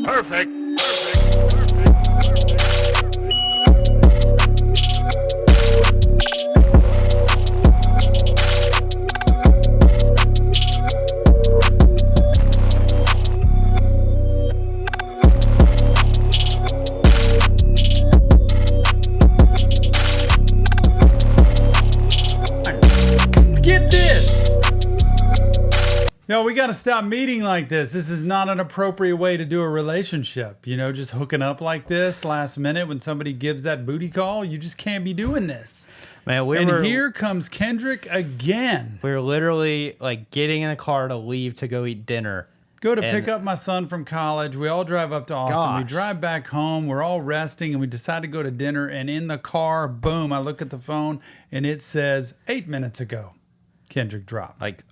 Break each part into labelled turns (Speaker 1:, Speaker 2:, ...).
Speaker 1: Perfect.
Speaker 2: Get this! Yo, we got to stop meeting like this. This is not an appropriate way to do a relationship. You know, just hooking up like this last minute when somebody gives that booty call. You just can't be doing this.
Speaker 3: Man,
Speaker 2: here comes Kendrick again.
Speaker 3: We were literally like getting in the car to leave to go eat dinner.
Speaker 2: Go to pick up my son from college. We all drive up to Austin. We drive back home. We're all resting, and we decide to go to dinner. And in the car, boom, I look at the phone, and it says 8 minutes ago, Kendrick dropped.
Speaker 3: Like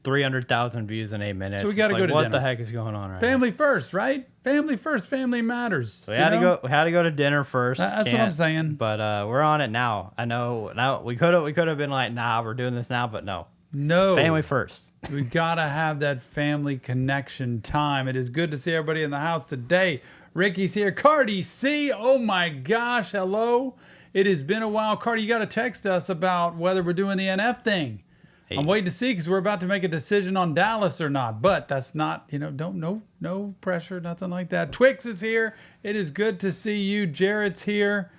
Speaker 3: 300,000 views in 8 minutes.
Speaker 2: So we got to go to dinner.
Speaker 3: What the heck is going on right now?
Speaker 2: Family first, right? Family first. Family matters.
Speaker 3: So we had to go to dinner first.
Speaker 2: That's what I'm saying.
Speaker 3: But we're on it now. I know. Now we could have been like, nah, we're doing this now, but no.
Speaker 2: No.
Speaker 3: Family first.
Speaker 2: We got to have that family connection time. It is good to see everybody in the house today. Ricky's here. Cardi C. Oh my gosh. Hello. It has been a while. Cardi, you got to text us about whether we're doing the NF thing. Hey. I'm waiting to see because we're about to make a decision on Dallas or not. But that's not, no pressure, nothing like that. Twix is here. It is good to see you. Jarrett's here.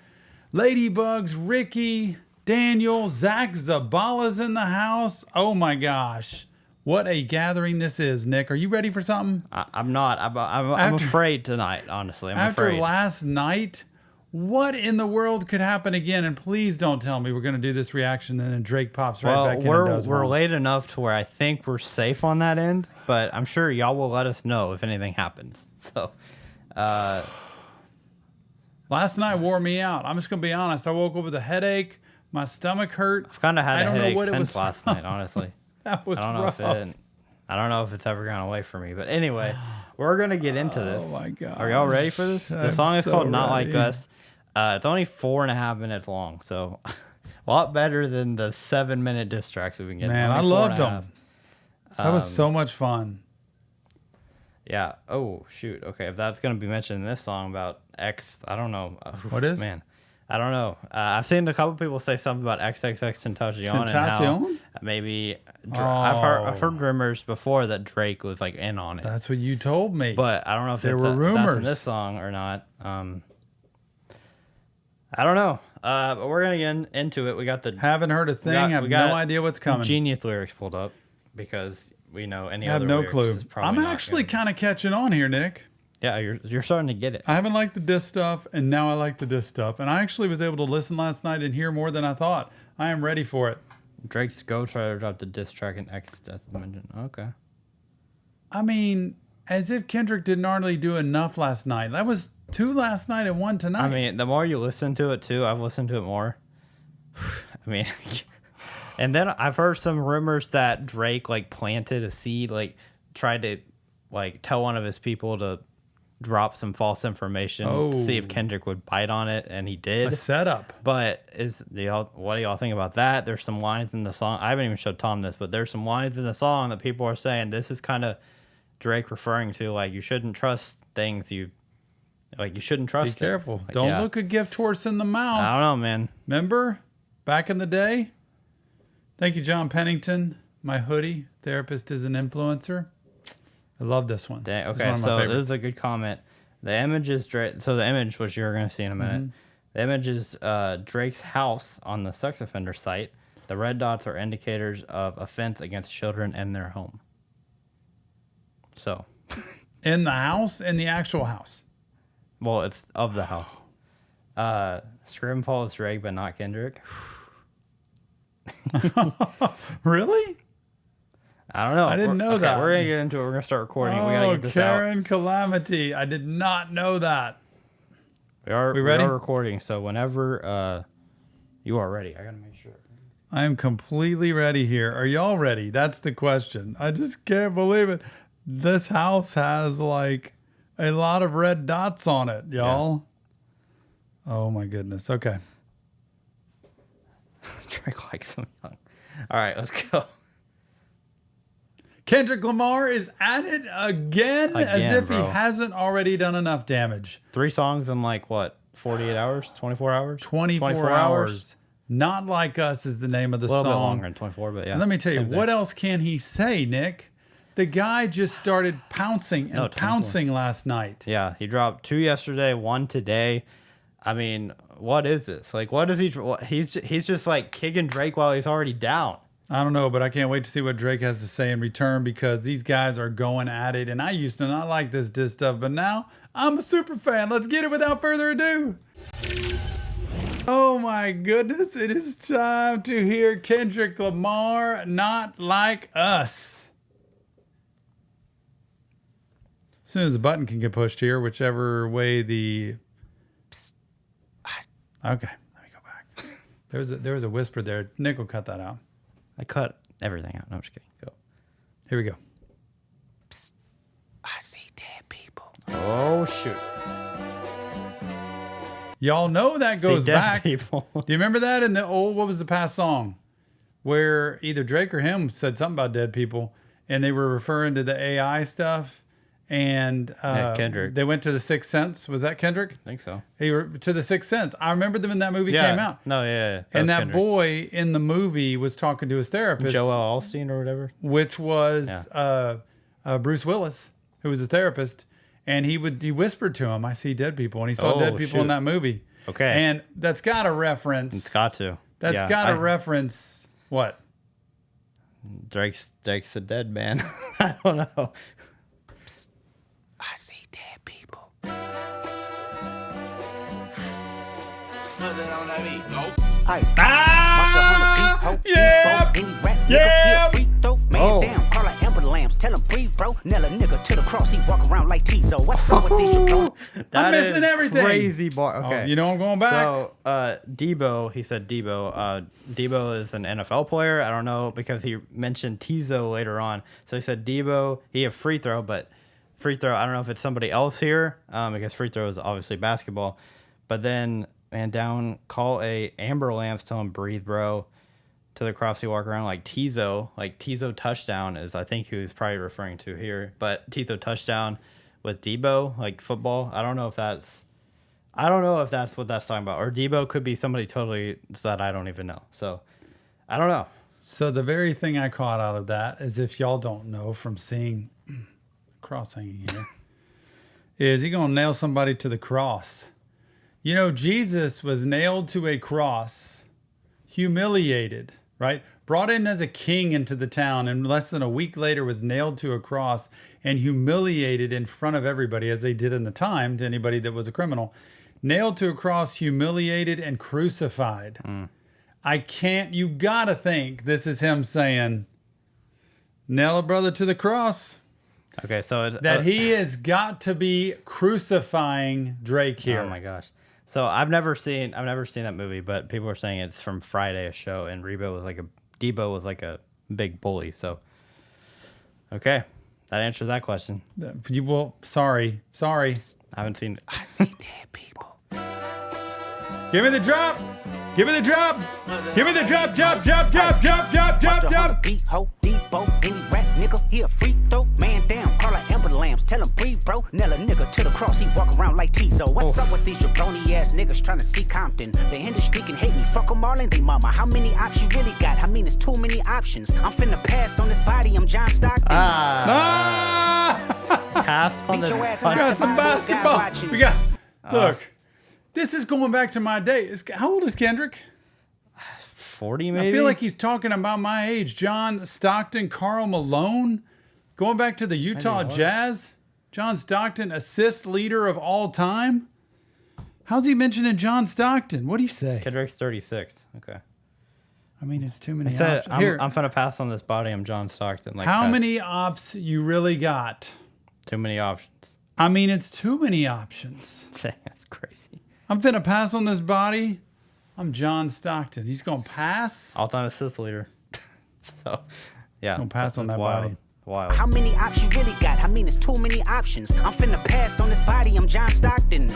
Speaker 2: Ladybugs, Ricky, Daniel, Zach Zabala's in the house. Oh my gosh. What a gathering this is, Nick. Are you ready for something?
Speaker 3: I'm not. I'm afraid tonight, honestly.
Speaker 2: After
Speaker 3: afraid.
Speaker 2: Last night, what in the world could happen again? And please don't tell me we're going to do this reaction and then Drake pops right back in and does
Speaker 3: we're
Speaker 2: one.
Speaker 3: late enough to where I think we're safe on that end, but I'm sure y'all will let us know if anything happens. So,
Speaker 2: last night wore me out. I'm just going to be honest. I woke up with a headache. My stomach hurt.
Speaker 3: I've kind of had a headache since last night, honestly.
Speaker 2: That was rough.
Speaker 3: I don't know if it's ever gone away from me. But anyway, we're going to get into this.
Speaker 2: Oh, my God.
Speaker 3: Are y'all ready for this? The song is called Not Like Us. It's only 4.5 minutes long, so a lot better than the 7-minute diss tracks we've been getting.
Speaker 2: Man, I loved them. That was so much fun.
Speaker 3: Yeah. Oh, shoot. Okay, if that's going to be mentioned in this song about X, I don't know.
Speaker 2: What is?
Speaker 3: Man, I don't know. I've seen a couple people say something about XXXTentacion and how maybe I've heard rumors before that Drake was like in on it.
Speaker 2: That's what you told me.
Speaker 3: But I don't know if
Speaker 2: there were rumors
Speaker 3: that's in this song or not. I don't know. But we're gonna get into it. We got the
Speaker 2: haven't heard a thing. Have no idea what's coming.
Speaker 3: Genius lyrics pulled up because we know any
Speaker 2: I have
Speaker 3: other
Speaker 2: no
Speaker 3: lyrics
Speaker 2: clue.
Speaker 3: is probably
Speaker 2: I'm actually kind of catching on here, Nick.
Speaker 3: Yeah, you're starting to get it.
Speaker 2: I haven't liked the diss stuff, and now I like the diss stuff. And I actually was able to listen last night and hear more than I thought. I am ready for it.
Speaker 3: Drake's Ghostwriter dropped the diss track in X Death Dimension. Okay.
Speaker 2: I mean, as if Kendrick didn't already do enough last night. That was 2 last night and 1 tonight.
Speaker 3: I mean, the more you listen to it too, I've listened to it more. I mean, and then I've heard some rumors that Drake like planted a seed, like tried to like tell one of his people to drop some false information to see if Kendrick would bite on it, and he did.
Speaker 2: A setup.
Speaker 3: But what do y'all think about that? There's some lines in the song. I haven't even showed Tom this, but there's some lines in the song that people are saying this is kind of Drake referring to like you shouldn't trust things you shouldn't trust.
Speaker 2: Be careful.
Speaker 3: Like,
Speaker 2: Don't look a gift horse in the mouth.
Speaker 3: I don't know, man.
Speaker 2: Remember back in the day? Thank you, John Pennington. My hoodie. Therapist is an influencer. I love this one.
Speaker 3: Dang, okay, so this is a good comment. The image is Drake. So the image, which you're going to see in a minute, the image is Drake's house on the sex offender site. The red dots are indicators of offense against children in their home. So,
Speaker 2: in the house, in the actual house.
Speaker 3: Well, it's of the house. Scrimfall is Drake, but not Kendrick.
Speaker 2: Really?
Speaker 3: I don't know.
Speaker 2: I didn't know that.
Speaker 3: We're going to get into it. We're going to start recording. We got to get this
Speaker 2: Karen Calamity. I did not know that.
Speaker 3: We are
Speaker 2: ready?
Speaker 3: We are recording, so whenever you are ready, I got to make sure.
Speaker 2: I am completely ready here. Are y'all ready? That's the question. I just can't believe it. This house has like a lot of red dots on it, y'all. Yeah. Oh my goodness. Okay.
Speaker 3: Drake likes him young. All right, let's go.
Speaker 2: Kendrick Lamar is at it again as if
Speaker 3: bro.
Speaker 2: he hasn't already done enough damage.
Speaker 3: 3 songs in like what? 48 hours? 24 hours?
Speaker 2: 24 hours. Not Like Us is the name of the
Speaker 3: A little
Speaker 2: song.
Speaker 3: bit longer than 24, but yeah.
Speaker 2: And let me tell you,
Speaker 3: same thing.
Speaker 2: what else can he say, Nick? The guy just started pouncing and pouncing last night.
Speaker 3: Yeah, he dropped 2 yesterday, 1 today. I mean, what is this? Like, what is he? He's just like kicking Drake while he's already down.
Speaker 2: I don't know, but I can't wait to see what Drake has to say in return because these guys are going at it. And I used to not like this diss stuff, but now I'm a super fan. Let's get it without further ado. Oh my goodness, it is time to hear Kendrick Lamar, Not Like Us. As soon as the button can get pushed here, whichever way the... Okay, let me go back. There was a whisper there. Nick will cut that out.
Speaker 3: I cut everything out. No, I'm just kidding. Go.
Speaker 2: Here we go.
Speaker 1: Psst, I see dead people.
Speaker 3: Oh, shoot.
Speaker 2: Y'all know that goes
Speaker 3: See dead
Speaker 2: back.
Speaker 3: people.
Speaker 2: Do you remember that in the old, what was the past song? Where either Drake or him said something about dead people and they were referring to the AI stuff. And
Speaker 3: Kendrick.
Speaker 2: They went to the Sixth Sense. Was that Kendrick?
Speaker 3: I think so.
Speaker 2: They were to the Sixth Sense. I remember them when that movie came out.
Speaker 3: No, yeah.
Speaker 2: And
Speaker 3: was
Speaker 2: that
Speaker 3: Kendrick.
Speaker 2: boy in the movie was talking to his therapist,
Speaker 3: Joel Osteen or whatever.
Speaker 2: which was Bruce Willis, who was a therapist. And he whispered to him, "I see dead people," and he saw dead people in that movie.
Speaker 3: Okay.
Speaker 2: And that's got to reference.
Speaker 3: It's got to.
Speaker 2: That's
Speaker 3: Yeah,
Speaker 2: got to reference what?
Speaker 3: Drake's a dead man. I don't know.
Speaker 1: I see dead people.
Speaker 2: Yeah! Yeah!
Speaker 3: Oh.
Speaker 1: Down, call her Amber Lambs. Tell him breathe, bro. Nail a nigga to the cross. He walk around like Tizo. What's up with these? You bro?
Speaker 2: I'm missing
Speaker 3: is
Speaker 2: everything.
Speaker 3: Crazy bar. Okay.
Speaker 2: Oh, you know I'm going back.
Speaker 3: So, Debo, he said Debo. Debo is an NFL player. I don't know because he mentioned Tizo later on. So he said Debo. He had free throw, but free throw, I don't know if it's somebody else here because free throw is obviously basketball. But then, man, down, call a Amber Lamps, tell him breathe, bro. To the cross, he walk around like Tizo touchdown is I think he was probably referring to here. But Tizo touchdown with Debo, like football. I don't know if that's what that's talking about. Or Debo could be somebody totally that I don't even know. So I don't know.
Speaker 2: So the very thing I caught out of that is if y'all don't know from seeing cross hanging here, is he gonna nail somebody to the cross? You know, Jesus was nailed to a cross, humiliated, right? Brought in as a king into the town, and less than a week later was nailed to a cross and humiliated in front of everybody, as they did in the time to anybody that was a criminal. Nailed to a cross, humiliated, and crucified. You gotta think this is him saying, nail a brother to the cross.
Speaker 3: Okay, so it's,
Speaker 2: That he has got to be crucifying Drake here.
Speaker 3: oh my gosh. So I've never seen that movie, but people are saying it's from Friday, a show, and Debo was like a big bully. So, okay, that answers that question.
Speaker 2: Well, sorry.
Speaker 3: I haven't seen it.
Speaker 1: I see dead people.
Speaker 2: Give me the drop. Give me the drop. Give me the drop. Drop.
Speaker 1: Beat ho, Debo, any rap nigga, he a free throw. Man down, call her Amber Lamps. Tell him breathe, bro. Nail a nigga to the cross. He walk around like Tizo. What's up with these jabroni ass niggas trying to see Compton? The industry can hate me. Fuck them all and they mama. How many options you really got? I mean, it's too many options. I'm finna pass on this body. I'm John Stockton.
Speaker 3: Pass on
Speaker 1: Beat
Speaker 3: the
Speaker 1: your ass
Speaker 2: We
Speaker 1: and
Speaker 2: got
Speaker 1: I
Speaker 2: some
Speaker 1: find those guys
Speaker 2: basketball.
Speaker 1: watching.
Speaker 2: We got. Look, this is going back to my day. How old is Kendrick?
Speaker 3: 40 maybe.
Speaker 2: I feel like he's talking about my age. John Stockton, Karl Malone, going back to the Utah Jazz. John Stockton, assist leader of all time. How's he mentioning John Stockton? What do you say?
Speaker 3: Kendrick's 36. Okay.
Speaker 2: I mean, it's too many
Speaker 3: I said
Speaker 2: options. Here,
Speaker 3: I'm finna pass on this body. I'm John Stockton. Like
Speaker 2: how
Speaker 3: that.
Speaker 2: many ops you really got?
Speaker 3: Too many options.
Speaker 2: I mean, it's too many options.
Speaker 3: That's crazy.
Speaker 2: I'm finna pass on this body. I'm John Stockton. He's gonna pass.
Speaker 3: All-time assist leader. So, yeah.
Speaker 2: Gonna pass on that
Speaker 3: wild.
Speaker 2: body.
Speaker 3: Wild.
Speaker 1: How many options you really got? I mean, it's too many options. I'm finna pass on this body. I'm John Stockton.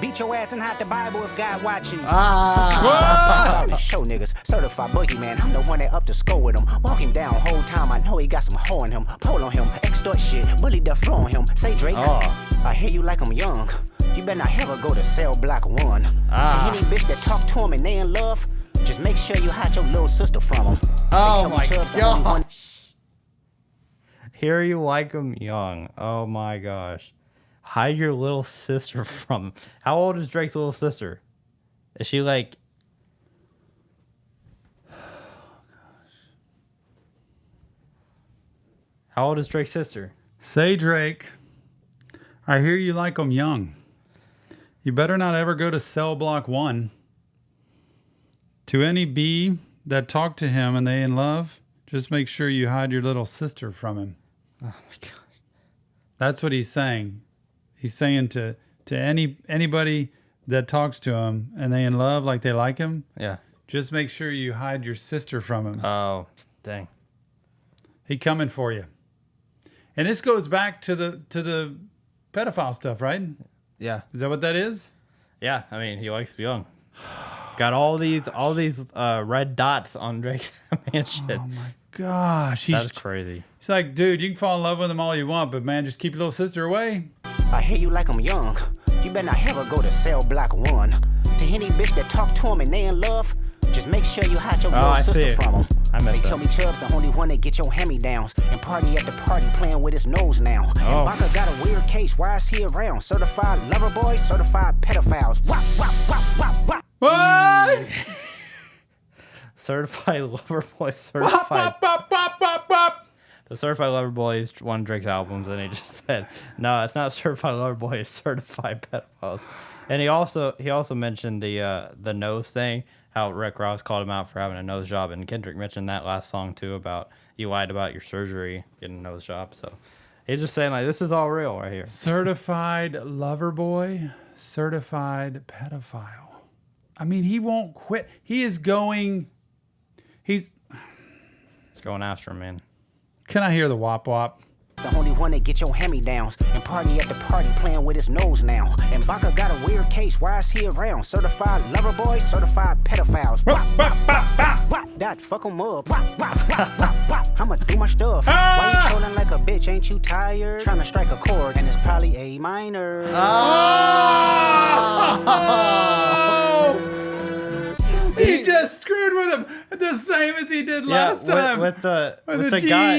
Speaker 1: Beat beat your ass and hide the Bible if God watching.
Speaker 2: Ah.
Speaker 1: Sometimes show niggas, certified boogeyman. I'm the one that up to score with him. Walk him down whole time. I know he got some hoe in him. Pole on him, extort shit, bully the flow on him. Say Drake, I hear you like I'm young. You better not ever go to cell block 1. To any bitch that talk to him and they in love, just make sure you hide your little sister from him.
Speaker 3: Oh my God. Hear you like him young. Oh my gosh. Hide your little sister from him. How old is Drake's little sister? Is she like... How old is Drake's sister?
Speaker 2: Say, Drake, I hear you like them young. You better not ever go to cell block 1. To any B that talk to him and they in love, just make sure you hide your little sister from him.
Speaker 3: Oh my God.
Speaker 2: That's what he's saying. He's saying to anybody that talks to him and they in love like they like him,
Speaker 3: Yeah.
Speaker 2: just make sure you hide your sister from him.
Speaker 3: Oh, dang.
Speaker 2: He coming for you. And this goes back to the pedophile stuff, right?
Speaker 3: Yeah.
Speaker 2: Is that what that is?
Speaker 3: Yeah. I mean, he likes young. Got all these red dots on Drake's mansion.
Speaker 2: Oh my gosh.
Speaker 3: That's crazy.
Speaker 2: He's like, dude, you can fall in love with him all you want, but man, just keep your little sister away.
Speaker 1: I hear you like I'm young. You better not ever go to cell block 1. To any bitch that talk to him and they in love, just make sure you hide your little sister from him. They tell me Chubb's the only one that get your hand-me-downs and party at the party playing with his nose now. And Baka got a weird case. Why is he around? Certified lover boys, certified pedophiles. Wop, wop, wop, wop, wop.
Speaker 2: What?
Speaker 3: Certified Lover Boy. Certified.
Speaker 2: Bop, bop, bop, bop, bop.
Speaker 3: The Certified Lover Boy is one of Drake's albums, and he just said, "No, it's not Certified Lover Boy. It's Certified Pedophiles." And he also mentioned the nose thing. How Rick Ross called him out for having a nose job, and Kendrick mentioned that last song too about you lied about your surgery, getting a nose job. So he's just saying like this is all real right here.
Speaker 2: Certified lover boy, certified pedophile. I mean, he won't quit. He's going
Speaker 3: after him, man.
Speaker 2: Can I hear the wop wop?
Speaker 1: The only one that get your hand-me-downs and party at the party playing with his nose now. And Baka got a weird case. Why is he around? Certified lover boys, certified pedophiles. Wop, wop, wop, wop, wop. That fuck him up. Wop, wop, wop, wop, wop. I'ma do my stuff. Why you trolling like a bitch? Ain't you tired? Trying to strike a chord and it's probably A minor.
Speaker 2: He just screwed with him the same as he did last time.
Speaker 3: With the
Speaker 2: G.
Speaker 3: guy.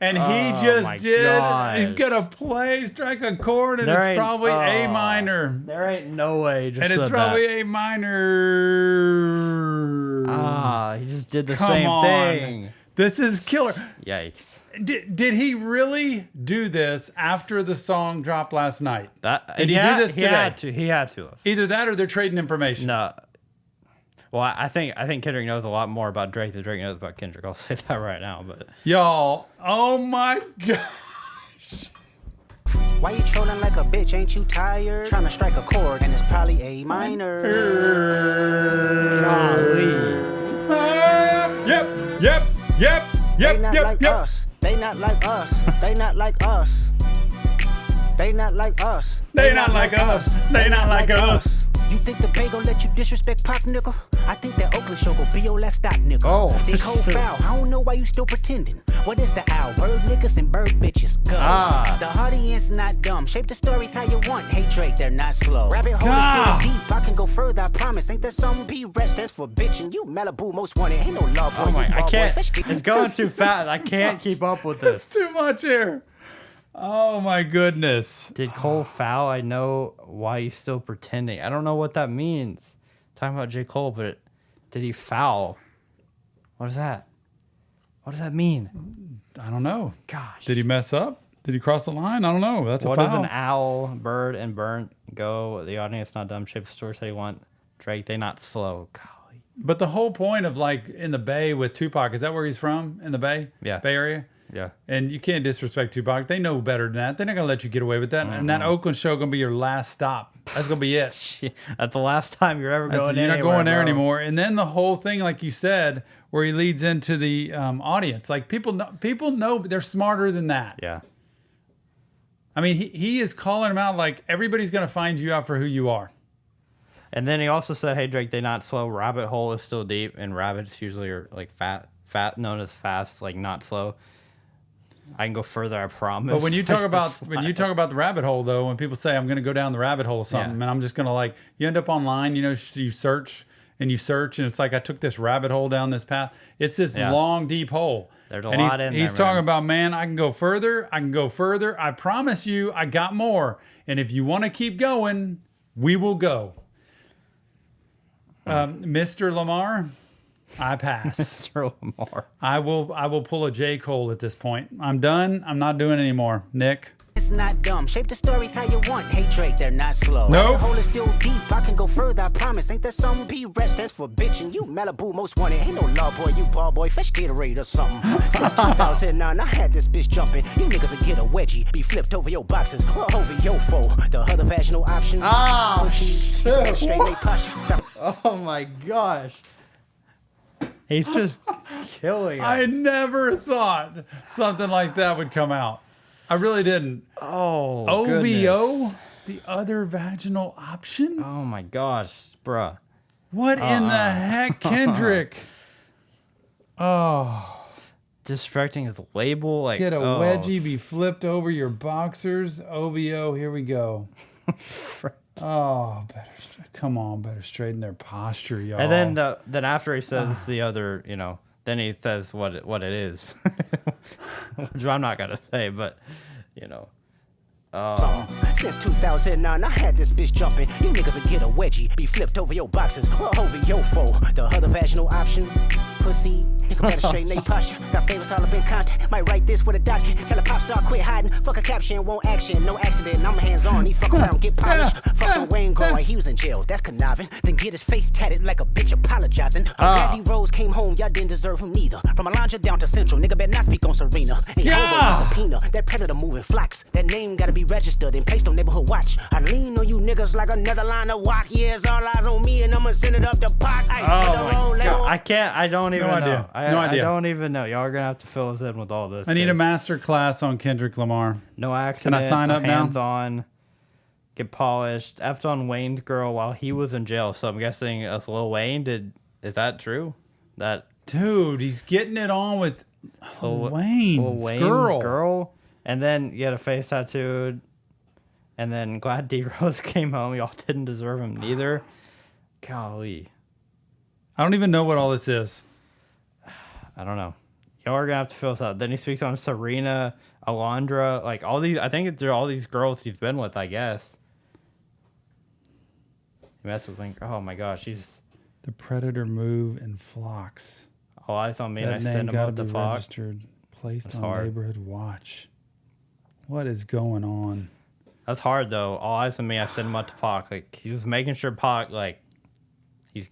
Speaker 2: And he just did. He's gonna strike a chord, and it's probably A minor.
Speaker 3: There ain't no way.
Speaker 2: And it's probably A minor.
Speaker 3: He just did the same thing.
Speaker 2: This is killer.
Speaker 3: Yikes.
Speaker 2: Did he really do this after the song dropped last night? Did he do this today?
Speaker 3: He had to have.
Speaker 2: Either that or they're trading information.
Speaker 3: No. Well, I think Kendrick knows a lot more about Drake than Drake knows about Kendrick. I'll say that right now. But
Speaker 2: y'all, oh my gosh.
Speaker 1: Why you trolling like a bitch? Ain't you tired? Trying to strike a chord and it's probably A minor.
Speaker 2: Yep.
Speaker 1: They not like us. They not like us. They not like us. They not like us.
Speaker 2: They not like us. They not like us.
Speaker 1: You think the Bay gon' let you disrespect Pop, nigga? I think that Oakland show gon' be your last stop, nigga.
Speaker 3: Oh.
Speaker 1: They cold foul. I don't know why you still pretending. What is the owl? Bird niggas and bird bitches. Go. The audience not dumb. Shape the stories how you want. Hey Drake, they're not slow. Rabbit hole is still deep. I can go further, I promise. Ain't there some P-rest that's for bitching? You Malibu most wanted. Ain't no love.
Speaker 3: Oh my, I can't. It's going too fast. I can't keep up with this.
Speaker 2: It's too much here. Oh my goodness.
Speaker 3: Did Cole foul? I know why he's still pretending. I don't know what that means. Talking about J. Cole, but did he foul? What is that? What does that mean?
Speaker 2: I don't know.
Speaker 3: Gosh.
Speaker 2: Did he mess up? Did he cross the line? I don't know. That's
Speaker 3: what
Speaker 2: a foul.
Speaker 3: What does an owl, bird, and burnt go? The audience not dumb. Shape the stories how you want. Drake, they not slow. Golly.
Speaker 2: But the whole point of like in the Bay with Tupac, is that where he's from? In the Bay?
Speaker 3: Yeah.
Speaker 2: Bay Area?
Speaker 3: Yeah.
Speaker 2: And you can't disrespect Tupac. They know better than that. They're not going to let you get away with that. And that Oakland show going to be your last stop. That's going to be it.
Speaker 3: That's the last time you're ever going
Speaker 2: You're
Speaker 3: anywhere,
Speaker 2: not going there
Speaker 3: bro.
Speaker 2: anymore. And then the whole thing, like you said, where he leads into the audience. Like people know they're smarter than that.
Speaker 3: Yeah.
Speaker 2: I mean, he is calling him out like everybody's going to find you out for who you are.
Speaker 3: And then he also said, "Hey Drake, they not slow. Rabbit hole is still deep, and rabbits usually are like fat, known as fast, like not slow. I can go further, I promise."
Speaker 2: But when you talk about the rabbit hole, though, when people say I'm going to go down the rabbit hole or something, and I'm just going to like, you end up online, you know, so you search, and it's like I took this rabbit hole down this path. It's this long, deep hole.
Speaker 3: There's a lot in there.
Speaker 2: He's talking about, man, I can go further. I can go further. I promise you, I got more. And if you want to keep going, we will go. Mr. Lamar, I pass.
Speaker 3: Mr. Lamar.
Speaker 2: I will pull a J. Cole at this point. I'm done. I'm not doing it anymore. Nick.
Speaker 1: It's not dumb. Shape the stories how you want. Hey Drake, they're not slow.
Speaker 2: Nope.
Speaker 1: The hole is still deep. I can go further, I promise. Ain't that something? P-Rest stands for bitchin'. You Malibu most wanted. Ain't no law boy, you ball boy. Fresh Gatorade or something. Since 2009, I had this bitch jumping. You niggas will get a wedgie. Be flipped over your boxes or over your foe. The other vaginal option.
Speaker 3: Oh, shit.
Speaker 1: Straight lay posture.
Speaker 3: Oh my gosh. He's just killing it.
Speaker 2: I never thought something like that would come out. I really didn't.
Speaker 3: Oh,
Speaker 2: OVO,
Speaker 3: goodness.
Speaker 2: the other vaginal option?
Speaker 3: Oh my gosh, bruh.
Speaker 2: What in the heck, Kendrick? Oh.
Speaker 3: Disrespecting his label. Like,
Speaker 2: Get a wedgie, be flipped over your boxers. OVO, here we go. Oh, better straighten their posture, y'all.
Speaker 3: And then after he says the other, you know, then he says what it is, which I'm not gonna say, but you know.
Speaker 1: Since 2009, I had this bitch jumping. You niggas will get a wedgie, be flipped over your boxes or over your foe. The other vaginal option, pussy. Nigga better straighten they posture. Got favorites all up in contact. Might write this with a doctor. Tell a pop star quit hiding. Fuck a caption, won't action. No accident. I'm hands on. He fuck around, get polished. Fuck on Wayne Gore. He was in jail. That's conniving. Then get his face tatted like a bitch apologizing. I'm glad D-Rose came home. Y'all didn't deserve him neither. From Alondra down to Central. Nigga better not speak on Serena. Ain't homo subpoena. That predator moving flocks. That name gotta be registered and placed on neighborhood watch. I lean on you niggas like another line of walk. Yeah, it's all eyes on me and I'ma send it up the pot.
Speaker 3: Oh my God. I don't even know.
Speaker 2: Idea.
Speaker 3: I don't even know. Y'all are gonna have to fill us in with all this.
Speaker 2: I need a master class on Kendrick Lamar.
Speaker 3: No accident.
Speaker 2: Can I sign up now?
Speaker 3: Hands on. Get polished. Effed on Wayne's girl while he was in jail. So I'm guessing it's Lil Wayne. Is that true?
Speaker 2: Dude, he's getting it on with Wayne's
Speaker 3: girl. And then you had a face tattooed. And then glad D-Rose came home. Y'all didn't deserve him neither. Golly.
Speaker 2: I don't even know what all this is.
Speaker 3: I don't know. Y'all are gonna have to fill us out. Then he speaks on Serena, Alondra, like all these. I think they're all these girls he's been with. I guess. He messed with Link. Oh my gosh, he's
Speaker 2: the predator move in flocks.
Speaker 3: All eyes on me, and I
Speaker 2: That
Speaker 3: send
Speaker 2: name
Speaker 3: him up
Speaker 2: gotta
Speaker 3: to
Speaker 2: be
Speaker 3: Fox.
Speaker 2: registered, placed
Speaker 3: That's
Speaker 2: on
Speaker 3: hard.
Speaker 2: neighborhood watch. What is going on?
Speaker 3: That's hard though. All eyes on me, I send him up to Pac. Like he was making sure Pac, like he's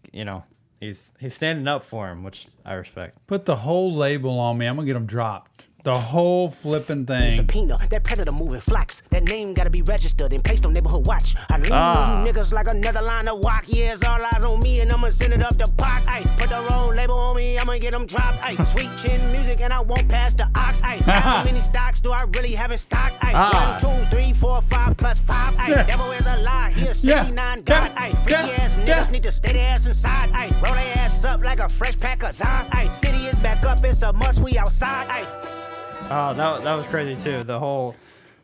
Speaker 3: standing up for him, which I respect.
Speaker 2: Put the whole label on me. I'm gonna get them dropped. The whole flipping thing.
Speaker 1: Subpoena, that predator moving flocks. That name gotta be registered and placed on neighborhood watch. I lean on you niggas like another line of walk. Yeah, it's all eyes on me and I'ma send it up the pot. Ay, put the roll label on me, I'ma get them dropped. Ay, sweet chin music and I won't pass the ox. Ay, how many stocks do I really have in stock? Ay, 1, 2, 3, 4, 5 plus 5. Ay, devil is a lie. Here, 69 God. Ay, freaky ass niggas need to stay their ass inside. Ay, roll their ass up like a fresh pack of Zod. Ay, city is back up, it's a must, we outside. Ay.
Speaker 3: Oh, that was crazy too. The whole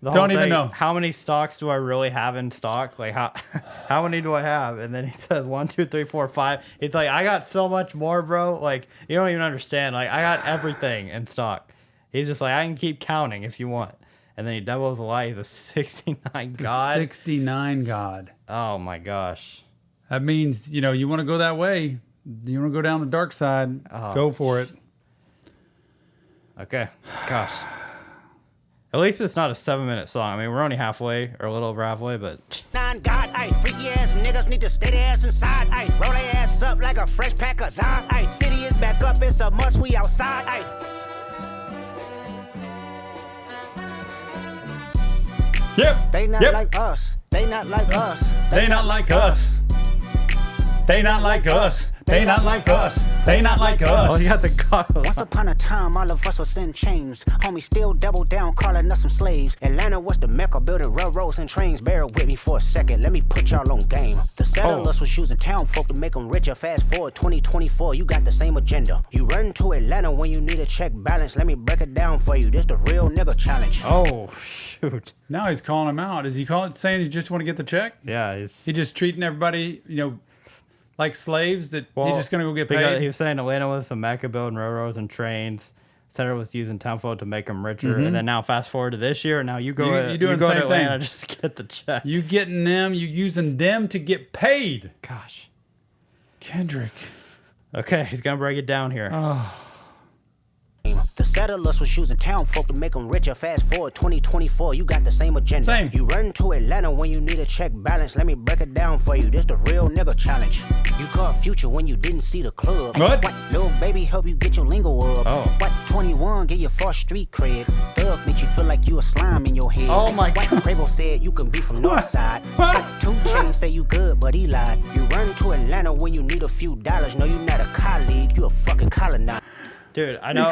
Speaker 2: Don't even
Speaker 3: thing,
Speaker 2: know.
Speaker 3: how many stocks do I really have in stock? Like how many do I have? And then he says 1, 2, 3, 4, 5. It's like I got so much more, bro. Like you don't even understand. Like I got everything in stock. He's just like I can keep counting if you want. And then he doubles a lie. He's a 69 God.
Speaker 2: 69 God.
Speaker 3: Oh my gosh.
Speaker 2: That means you want to go that way. You want to go down the dark side. Go for it.
Speaker 3: Okay. Gosh. At least it's not a 7-minute song. I mean, we're only halfway or a little over halfway, but.
Speaker 1: God, ay, freaky ass niggas need to stay their ass inside. Ay, roll their ass up like a fresh pack of Zod. Ay, city is back up, it's a must, we outside. Ay.
Speaker 2: Yep.
Speaker 1: They not like us. They not like us.
Speaker 2: They not like us. They not like us. They not like us. They not like us.
Speaker 3: Oh, you got the goggles.
Speaker 1: Once upon a time, all of us was in chains. Homie still double down, calling us some slaves. Atlanta was the mecca, building railroads and trains. Bear with me for a second, let me put y'all on game. The settlers was using town folk to make them richer. Fast forward 2024, you got the same agenda. You run to Atlanta when you need a check balance. Let me break it down for you. This the real nigga challenge.
Speaker 3: Oh, shoot.
Speaker 2: Now he's calling him out. Is he saying he just want to get the check?
Speaker 3: Yeah,
Speaker 2: He just treating everybody, like slaves that he's just going to go get paid?
Speaker 3: He was saying Atlanta was the mecca building railroads and trains. Center was using town folk to make them richer. And then now fast forward to this year, now you go,
Speaker 2: You're doing
Speaker 3: you go
Speaker 2: the
Speaker 3: to
Speaker 2: same
Speaker 3: Atlanta
Speaker 2: thing.
Speaker 3: just to get the check.
Speaker 2: You getting them, you using them to get paid.
Speaker 3: Gosh.
Speaker 2: Kendrick.
Speaker 3: Okay, he's going to break it down here.
Speaker 1: The settlers was using town folk to make them richer. Fast forward 2024, you got the same agenda.
Speaker 2: Same.
Speaker 1: You run to Atlanta when you need a check balance. Let me break it down for you. This the real nigga challenge. You caught Future when you didn't see the club.
Speaker 2: What?
Speaker 1: Little baby help you get your lingo up.
Speaker 3: Oh.
Speaker 1: What? 21 get your first street cred. Thug makes you feel like you a slime in your head.
Speaker 3: Oh my
Speaker 1: What?
Speaker 3: God.
Speaker 1: Quavo said you can be from Northside.
Speaker 2: What?
Speaker 1: 2 Chainz say you good, but he lied. You run to Atlanta when you need a few dollars. No, you not a colleague, you a fucking colonizer.
Speaker 3: Dude, I know.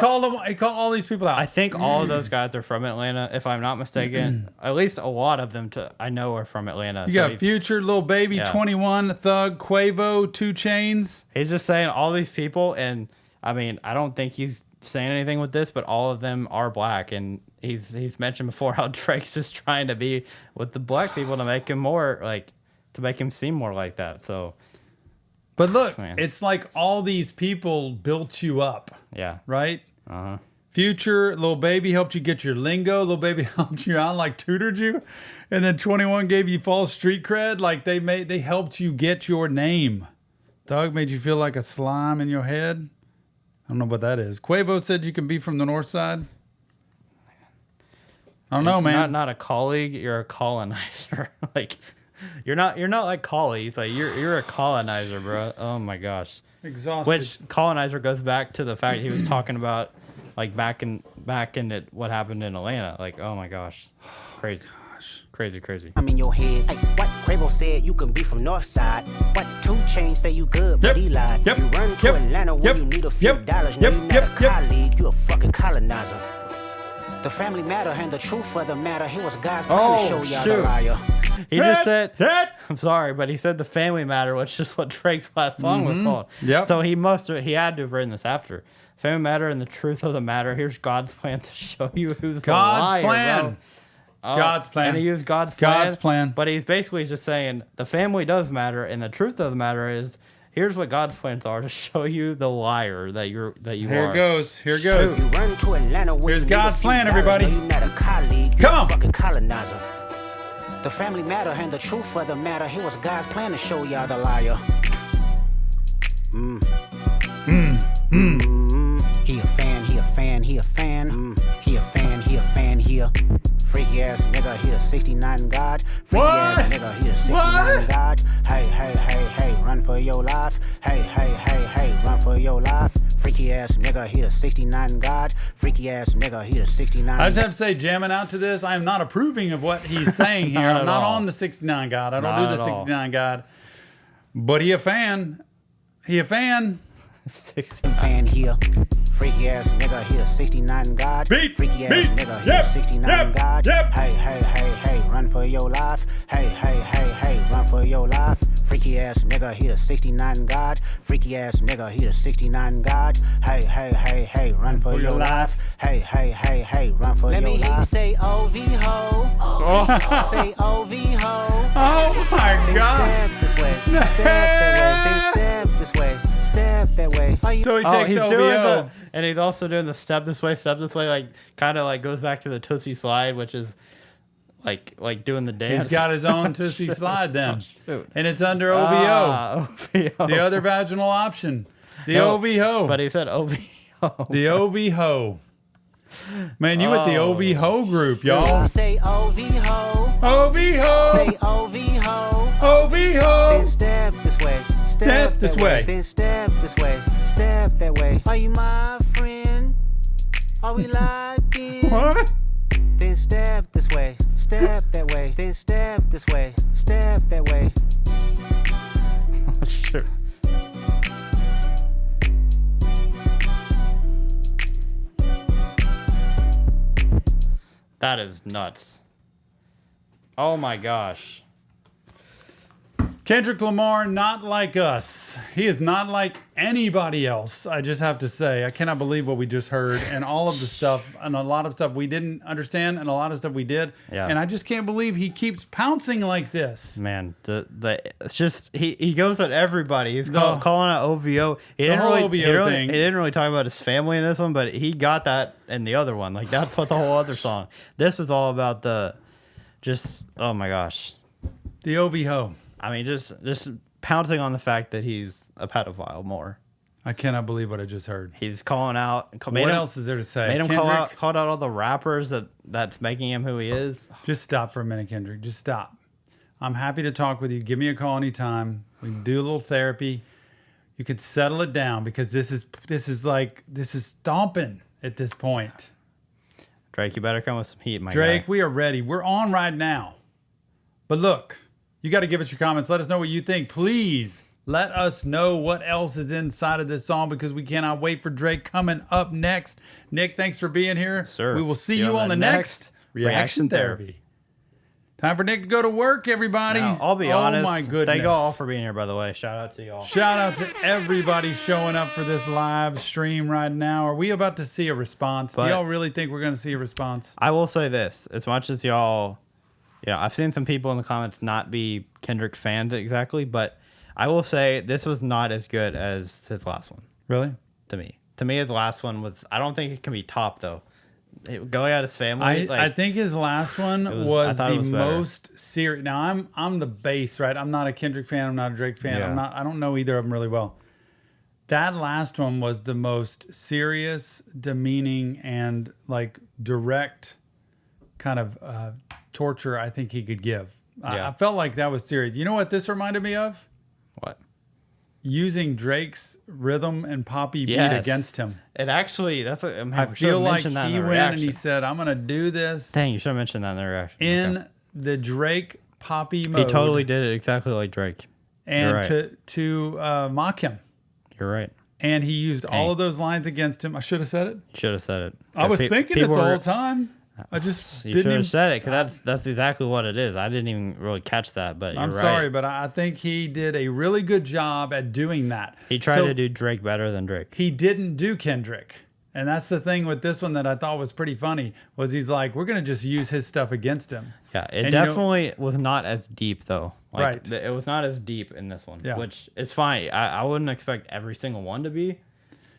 Speaker 2: He called all these people out.
Speaker 3: I think all of those guys are from Atlanta, if I'm not mistaken. At least a lot of them I know are from Atlanta.
Speaker 2: You
Speaker 3: So
Speaker 2: got
Speaker 3: he's-
Speaker 2: Future, Lil Baby,
Speaker 3: Yeah.
Speaker 2: 21, Thug, Quavo, 2 Chainz.
Speaker 3: He's just saying all these people, and I mean, I don't think he's saying anything with this, but all of them are black, and he's mentioned before how Drake's just trying to be with the black people to make him more to make him seem more like that. So
Speaker 2: But look,
Speaker 3: Man.
Speaker 2: it's like all these people built you up,
Speaker 3: yeah,
Speaker 2: right? Future, Lil Baby helped you get your lingo. Lil Baby helped you out, like tutored you. And then 21 gave you false street cred. Like they helped you get your name. Thug made you feel like a slime in your head. I don't know what that is. Quavo said you can be from the north side. I don't know, man.
Speaker 3: not a colleague, you're a colonizer. Like you're not like colleagues. Like you're a colonizer, bro. Oh my gosh.
Speaker 2: Exhausted.
Speaker 3: Which colonizer goes back to the fact he was talking about, like back in it, what happened in Atlanta. Like, oh my gosh, crazy, crazy.
Speaker 1: I'm in your head. Hey, what? Quavo said you can be from Northside. What? 2 Chainz say you good, but he lied.
Speaker 2: Yep.
Speaker 1: You run to
Speaker 2: Yep.
Speaker 1: Atlanta when
Speaker 2: Yep.
Speaker 1: you need a few
Speaker 2: Yep.
Speaker 1: dollars. No,
Speaker 2: Yep.
Speaker 1: you not
Speaker 2: Yep.
Speaker 1: a
Speaker 2: Yep.
Speaker 1: colleague, you a fucking colonizer. The family matter and the truth of the matter. Here was God's plan to
Speaker 3: Oh,
Speaker 1: show y'all
Speaker 3: shoot.
Speaker 1: the liar.
Speaker 3: He just said,
Speaker 2: Hit.
Speaker 3: I'm sorry, but he said the family matter, which is what Drake's last song was called.
Speaker 2: Yep.
Speaker 3: So he had to have written this after. Family matter and the truth of the matter. Here's God's plan to show you who's
Speaker 2: God's
Speaker 3: the liar,
Speaker 2: plan.
Speaker 3: bro. Oh,
Speaker 2: God's plan.
Speaker 3: And he used God's plan.
Speaker 2: God's plan.
Speaker 3: But he's basically just saying the family does matter, and the truth of the matter is, here's what God's plans are to show you the liar that you
Speaker 2: Here
Speaker 3: are.
Speaker 2: it goes. Here it goes.
Speaker 1: You run to Atlanta when
Speaker 2: Here's
Speaker 1: you need a
Speaker 2: God's
Speaker 1: few
Speaker 2: plan,
Speaker 1: dollars.
Speaker 2: everybody.
Speaker 1: No, you not a colleague, you
Speaker 2: Come
Speaker 1: a
Speaker 2: on.
Speaker 1: fucking colonizer. The family matter and the truth of the matter. Here was God's plan to show y'all the liar. He a fan, he a fan, he a fan. He a fan, he a fan, he a freaky ass nigga, he a 69 God. Freaky
Speaker 2: What?
Speaker 1: ass nigga, he a 69 God. Hey, run for your life. Hey, run for your life. Freaky ass nigga, he a 69 God. Freaky ass nigga, he a 69
Speaker 2: I just have to say, jamming out to this, I am not approving of what he's saying here.
Speaker 3: Not
Speaker 2: I'm
Speaker 3: at
Speaker 2: not
Speaker 3: all.
Speaker 2: on the 69 God. I don't
Speaker 3: Not
Speaker 2: do
Speaker 3: at
Speaker 2: the
Speaker 3: all.
Speaker 2: 69 God. But he a fan. He a fan.
Speaker 3: 69.
Speaker 1: fan here. Freaky ass nigga, he a 69 God.
Speaker 2: Beat,
Speaker 1: Freaky ass
Speaker 2: beat,
Speaker 1: nigga, he
Speaker 2: yep,
Speaker 1: a 69
Speaker 2: yep,
Speaker 1: God.
Speaker 2: yep.
Speaker 1: Hey, run for your life. Hey, run for your life. Freaky ass nigga, he a 69 God. Freaky ass nigga, he a 69 God. Hey, run for your life. Hey, run for your life. Let me hear you say OV ho. Say OV ho.
Speaker 2: Oh my God.
Speaker 1: Step this way. Step that way. Then step this way. Step that way.
Speaker 2: So he
Speaker 3: Oh,
Speaker 2: takes
Speaker 3: he's
Speaker 2: OVO.
Speaker 3: doing and he's also doing the step this way, like kind of like goes back to the Tootsie Slide, which is like doing the dance.
Speaker 2: He's got his own Tootsie Slide then.
Speaker 3: shoot.
Speaker 2: And it's under OVO.
Speaker 3: OVO.
Speaker 2: The other vaginal option. The
Speaker 3: No,
Speaker 2: OVO.
Speaker 3: But he said OVO.
Speaker 2: The OVO. Man, you with the
Speaker 3: Oh.
Speaker 2: OVO group, y'all.
Speaker 1: Say OV ho.
Speaker 2: OVO.
Speaker 1: Say OV ho.
Speaker 2: OVO.
Speaker 1: Then step this way.
Speaker 2: Step this
Speaker 1: that
Speaker 2: way.
Speaker 1: Then step this way. Step that way. Are you my friend? Are we locked in?
Speaker 2: What?
Speaker 1: Then step this way. Step that way. Then step this way. Step that way.
Speaker 3: Sure. That is nuts. Oh my gosh.
Speaker 2: Kendrick Lamar, not like us. He is not like anybody else. I just have to say, I cannot believe what we just heard, and all of the stuff, and a lot of stuff we didn't understand, and a lot of stuff we did.
Speaker 3: Yeah.
Speaker 2: And I just can't believe he keeps pouncing like this.
Speaker 3: Man, it's just he goes at everybody. He's calling out OVO. He didn't really talk about his family in this one, but he got that in the other one. Like that's what the whole other song. This was all about oh my gosh.
Speaker 2: The OVO.
Speaker 3: I mean, just pouncing on the fact that he's a pedophile more.
Speaker 2: I cannot believe what I just heard.
Speaker 3: He's calling out.
Speaker 2: What else is there to say?
Speaker 3: Made him called out all the rappers that's making him who he is.
Speaker 2: Just stop for a minute, Kendrick. Just stop. I'm happy to talk with you. Give me a call anytime. We can do a little therapy. You could settle it down because this is stomping at this point.
Speaker 3: Drake, you better come with some heat, my
Speaker 2: Drake,
Speaker 3: guy.
Speaker 2: we are ready. We're on right now. But look, you got to give us your comments. Let us know what you think. Please let us know what else is inside of this song because we cannot wait for Drake coming up next. Nick, thanks for being here.
Speaker 3: Sir.
Speaker 2: We will see you on the next Reaction Therapy. Time for Nick to go to work, everybody.
Speaker 3: Now, I'll be honest.
Speaker 2: Oh, my goodness.
Speaker 3: Thank you all for being here, by the way. Shout out to y'all.
Speaker 2: Shout out to everybody showing up for this live stream right now. Are we about to see a response? Do y'all really think we're going to see a response?
Speaker 3: I will say this. As much as y'all... Yeah, I've seen some people in the comments not be Kendrick fans exactly, but I will say this was not as good as his last one.
Speaker 2: Really?
Speaker 3: To me, his last one was... I don't think it can be top, though. Going at his family...
Speaker 2: I think his last one was the most serious. Now, I'm the bass, right? I'm not a Kendrick fan. I'm not a Drake fan.
Speaker 3: Yeah.
Speaker 2: I don't know either of them really well. That last one was the most serious, demeaning, and like direct kind of torture I think he could give.
Speaker 3: Yeah.
Speaker 2: I felt like that was serious. You know what this reminded me of?
Speaker 3: What?
Speaker 2: Using Drake's rhythm and poppy beat against him.
Speaker 3: It actually,
Speaker 2: I feel like he went and he said, I'm going to do this.
Speaker 3: Dang, you should have mentioned that in the reaction.
Speaker 2: In the Drake poppy mode.
Speaker 3: He totally did it exactly like Drake.
Speaker 2: And to mock him.
Speaker 3: You're right.
Speaker 2: And he used all of those lines against him. I should have said it.
Speaker 3: You should have said it.
Speaker 2: I was thinking it the whole time. I just
Speaker 3: you
Speaker 2: didn't
Speaker 3: should
Speaker 2: even
Speaker 3: have said it because that's exactly what it is. I didn't even really catch that, but
Speaker 2: I'm sorry, but I think he did a really good job at doing that.
Speaker 3: He tried to do Drake better than Drake.
Speaker 2: He didn't do Kendrick. And that's the thing with this one that I thought was pretty funny was he's like, we're going to just use his stuff against him.
Speaker 3: Yeah, it definitely was not as deep though.
Speaker 2: Right.
Speaker 3: It was not as deep in this one,
Speaker 2: Yeah.
Speaker 3: which is fine. I wouldn't expect every single one to be,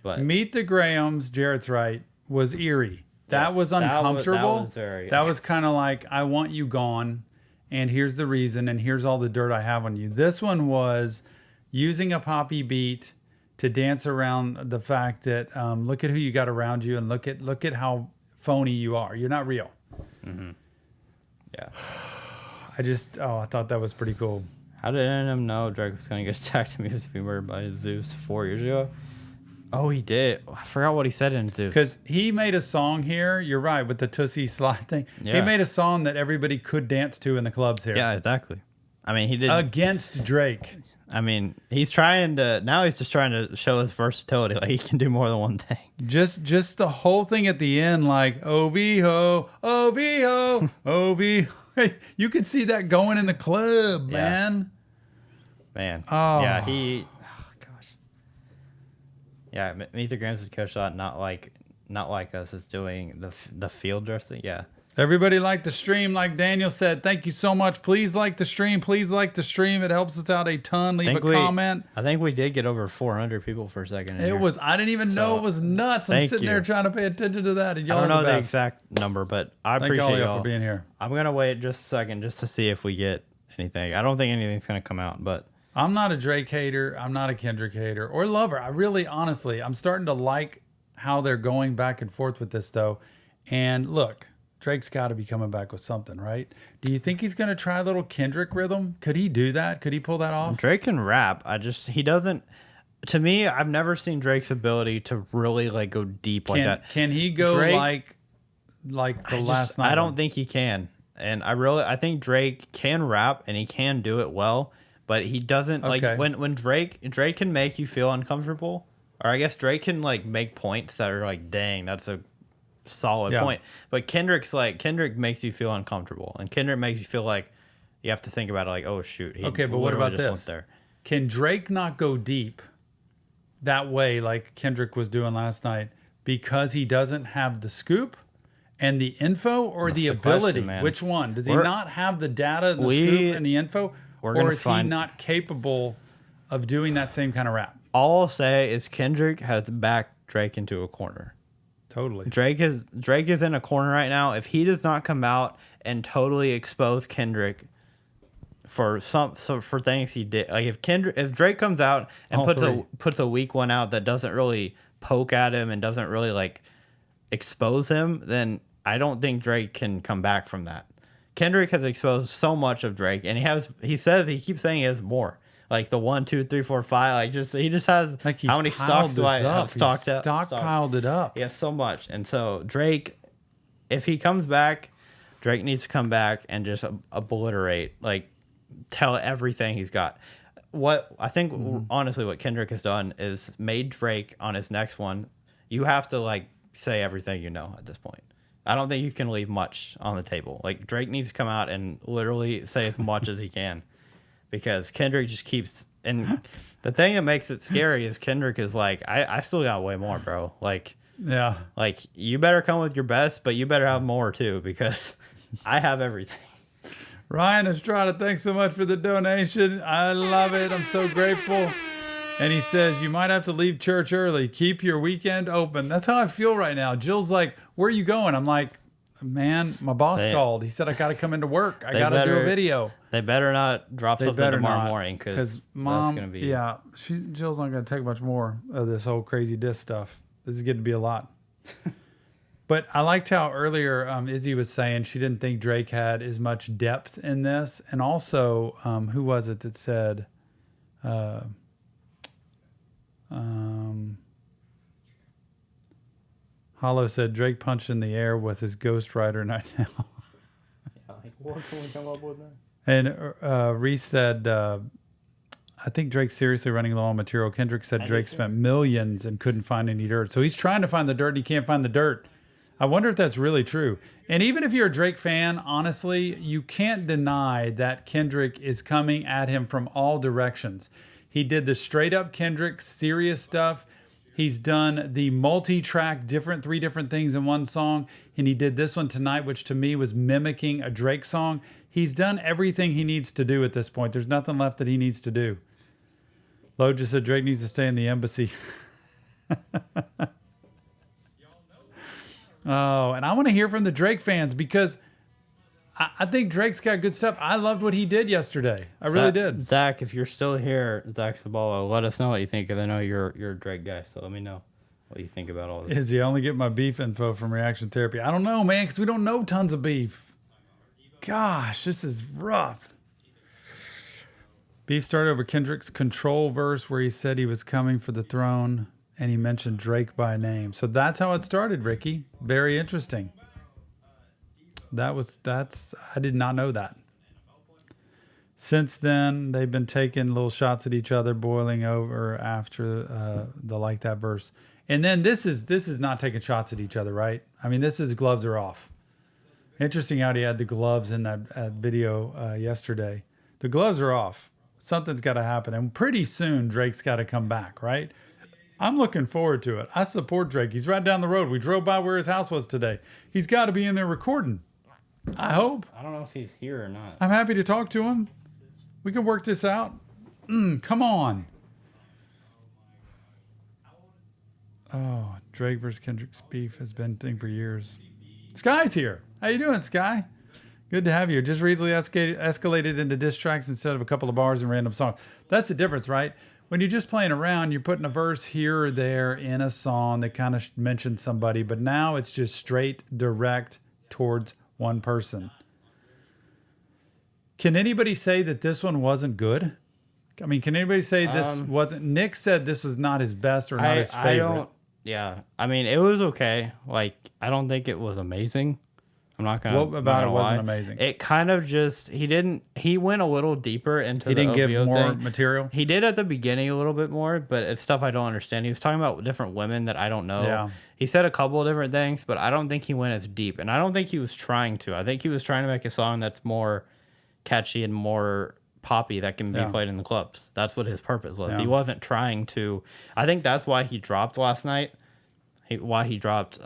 Speaker 3: but
Speaker 2: Meet the Grahams, Jarrett's right, was eerie. That was uncomfortable. That was kind of like, I want you gone, and here's the reason, and here's all the dirt I have on you. This one was using a poppy beat to dance around the fact that look at who you got around you, and look at how phony you are. You're not real.
Speaker 3: Mm-hmm. Yeah.
Speaker 2: I thought that was pretty cool.
Speaker 3: How did Eminem know Drake was going to get attacked and he was to be murdered by Zeus 4 years ago? Oh, he did. I forgot what he said in Zeus.
Speaker 2: Because he made a song here. You're right with the Tootsie slide thing.
Speaker 3: Yeah.
Speaker 2: He made a song that everybody could dance to in the clubs here.
Speaker 3: Yeah, exactly. I mean, he did
Speaker 2: against Drake.
Speaker 3: I mean, he's trying to show his versatility. Like he can do more than one thing.
Speaker 2: Just the whole thing at the end, like OVO, OVO, OVO. You could see that going in the club, man.
Speaker 3: Man.
Speaker 2: Oh.
Speaker 3: Yeah, Yeah, Meet the Grams with Coach Shot, not like us, is doing the field dressing. Yeah.
Speaker 2: Everybody like the stream, like Daniel said. Thank you so much. Please like the stream. Please like the stream. It helps us out a ton. Leave a comment.
Speaker 3: I think we did get over 400 people for a second.
Speaker 2: I didn't even know it was nuts. I'm sitting there trying to pay attention to that. And y'all
Speaker 3: I don't know
Speaker 2: the
Speaker 3: the exact number, but I appreciate
Speaker 2: all
Speaker 3: y'all
Speaker 2: for being here.
Speaker 3: I'm going to wait just a second just to see if we get anything. I don't think anything's going to come out, but
Speaker 2: I'm not a Drake hater. I'm not a Kendrick hater or lover. I really, honestly, I'm starting to like how they're going back and forth with this, though. And look, Drake's got to be coming back with something, right? Do you think he's going to try a little Kendrick rhythm? Could he do that? Could he pull that off?
Speaker 3: Drake can rap. He doesn't. To me, I've never seen Drake's ability to really like go deep like that.
Speaker 2: Can he go
Speaker 3: Drake,
Speaker 2: like the last night?
Speaker 3: I don't think he can. And I think Drake can rap and he can do it well. But he doesn't like when Drake can make you feel uncomfortable, or I guess Drake can like make points that are like, dang, that's a solid point. But Kendrick makes you feel uncomfortable, and Kendrick makes you feel like you have to think about it, like, oh shoot.
Speaker 2: Okay, but what about this? There. Can Drake not go deep that way, like Kendrick was doing last night, because he doesn't have the scoop and the info, or the ability? Question, which one? Does he not have the data, the scoop, and the info, or is he not capable of doing that same kind of rap?
Speaker 3: All I'll say is Kendrick has backed Drake into a corner.
Speaker 2: Totally.
Speaker 3: Drake is in a corner right now. If he does not come out and totally expose Kendrick for things he did, like if Drake comes out and puts a weak one out that doesn't really poke at him and doesn't really like expose him, then I don't think Drake can come back from that. Kendrick has exposed so much of Drake, and he keeps saying he has more. Like the 1, 2, 3, 4, 5. He just has, like, how many stocks do I have
Speaker 2: stockpiled it up?
Speaker 3: He has so much. And so Drake, if he comes back, Drake needs to come back and just obliterate, like, tell everything he's got. What I think, honestly, what Kendrick has done is made Drake on his next one. You have to, like, say everything you know at this point. I don't think you can leave much on the table. Like, Drake needs to come out and literally say as much as he can. Because Kendrick just keeps, and the thing that makes it scary is Kendrick is like, I still got way more, bro. Like,
Speaker 2: yeah,
Speaker 3: like you better come with your best, but you better have more too, because I have everything.
Speaker 2: Ryan Estrada, thanks so much for the donation. I love it. I'm so grateful. And he says, you might have to leave church early. Keep your weekend open. That's how I feel right now. Jill's like, where are you going? I'm like, man, my boss called. He said I got to come into work. I got to do a video.
Speaker 3: They better not drop something tomorrow morning, because
Speaker 2: Mom,
Speaker 3: that's gonna be...
Speaker 2: Jill's not going to take much more of this whole crazy diss stuff. This is getting to be a lot. But I liked how earlier Izzy was saying she didn't think Drake had as much depth in this. And also, who was it that said... Hollow said Drake punched in the air with his ghostwriter right now.
Speaker 3: What can we come up with that?
Speaker 2: And Reese said, I think Drake's seriously running low on material. Kendrick said Drake spent millions and couldn't find any dirt. So he's trying to find the dirt and he can't find the dirt. I wonder if that's really true. And even if you're a Drake fan, honestly, you can't deny that Kendrick is coming at him from all directions. He did the straight up Kendrick serious stuff. He's done the multi-track, 3 different things in one song. And he did this one tonight, which to me was mimicking a Drake song. He's done everything he needs to do at this point. There's nothing left that he needs to do. Lo just said Drake needs to stay in the embassy. Oh, and I want to hear from the Drake fans, because I think Drake's got good stuff. I loved what he did yesterday. I really did.
Speaker 3: Zach, if you're still here, Zach Sabalo, let us know what you think. Because I know you're a Drake guy, so let me know what you think about all this.
Speaker 2: Izzy, I only get my beef info from Reaction Therapy. I don't know, man, because we don't know tons of beef. Gosh, this is rough. Beef started over Kendrick's Control verse, where he said he was coming for the throne, and he mentioned Drake by name. So that's how it started, Ricky. Very interesting. I did not know that. Since then, they've been taking little shots at each other, boiling over after the like that verse. And then this is not taking shots at each other, right? I mean, this is gloves are off. Interesting how he had the gloves in that video yesterday. The gloves are off. Something's got to happen. And pretty soon, Drake's got to come back, right? I'm looking forward to it. I support Drake. He's right down the road. We drove by where his house was today. He's got to be in there recording. I hope.
Speaker 3: I don't know if he's here or not.
Speaker 2: I'm happy to talk to him. We can work this out. Come on. Oh, Drake versus Kendrick's beef has been a thing for years. Sky's here. How you doing, Sky? Good to have you. Just recently escalated into diss tracks instead of a couple of bars and random songs. That's the difference, right? When you're just playing around, you're putting a verse here or there in a song that kind of mentions somebody, but now it's just straight, direct towards one person. Can anybody say that this one wasn't good? I mean, can anybody say this wasn't... Nick said this was not his best or not his favorite.
Speaker 3: Yeah. I mean, it was okay. Like, I don't think it was amazing. I'm not gonna.
Speaker 2: What about it wasn't
Speaker 3: lie.
Speaker 2: amazing?
Speaker 3: It kind of just he went a little deeper into.
Speaker 2: He
Speaker 3: the
Speaker 2: didn't give
Speaker 3: OVO
Speaker 2: more
Speaker 3: thing.
Speaker 2: material.
Speaker 3: He did at the beginning a little bit more, but it's stuff I don't understand. He was talking about different women that I don't know.
Speaker 2: Yeah.
Speaker 3: He said a couple of different things, but I don't think he went as deep, and I don't think he was trying to. I think he was trying to make a song that's more catchy and more poppy that can be played in the clubs. That's what his purpose was.
Speaker 2: Yeah.
Speaker 3: He wasn't trying to. I think that's why he dropped last night. Why he dropped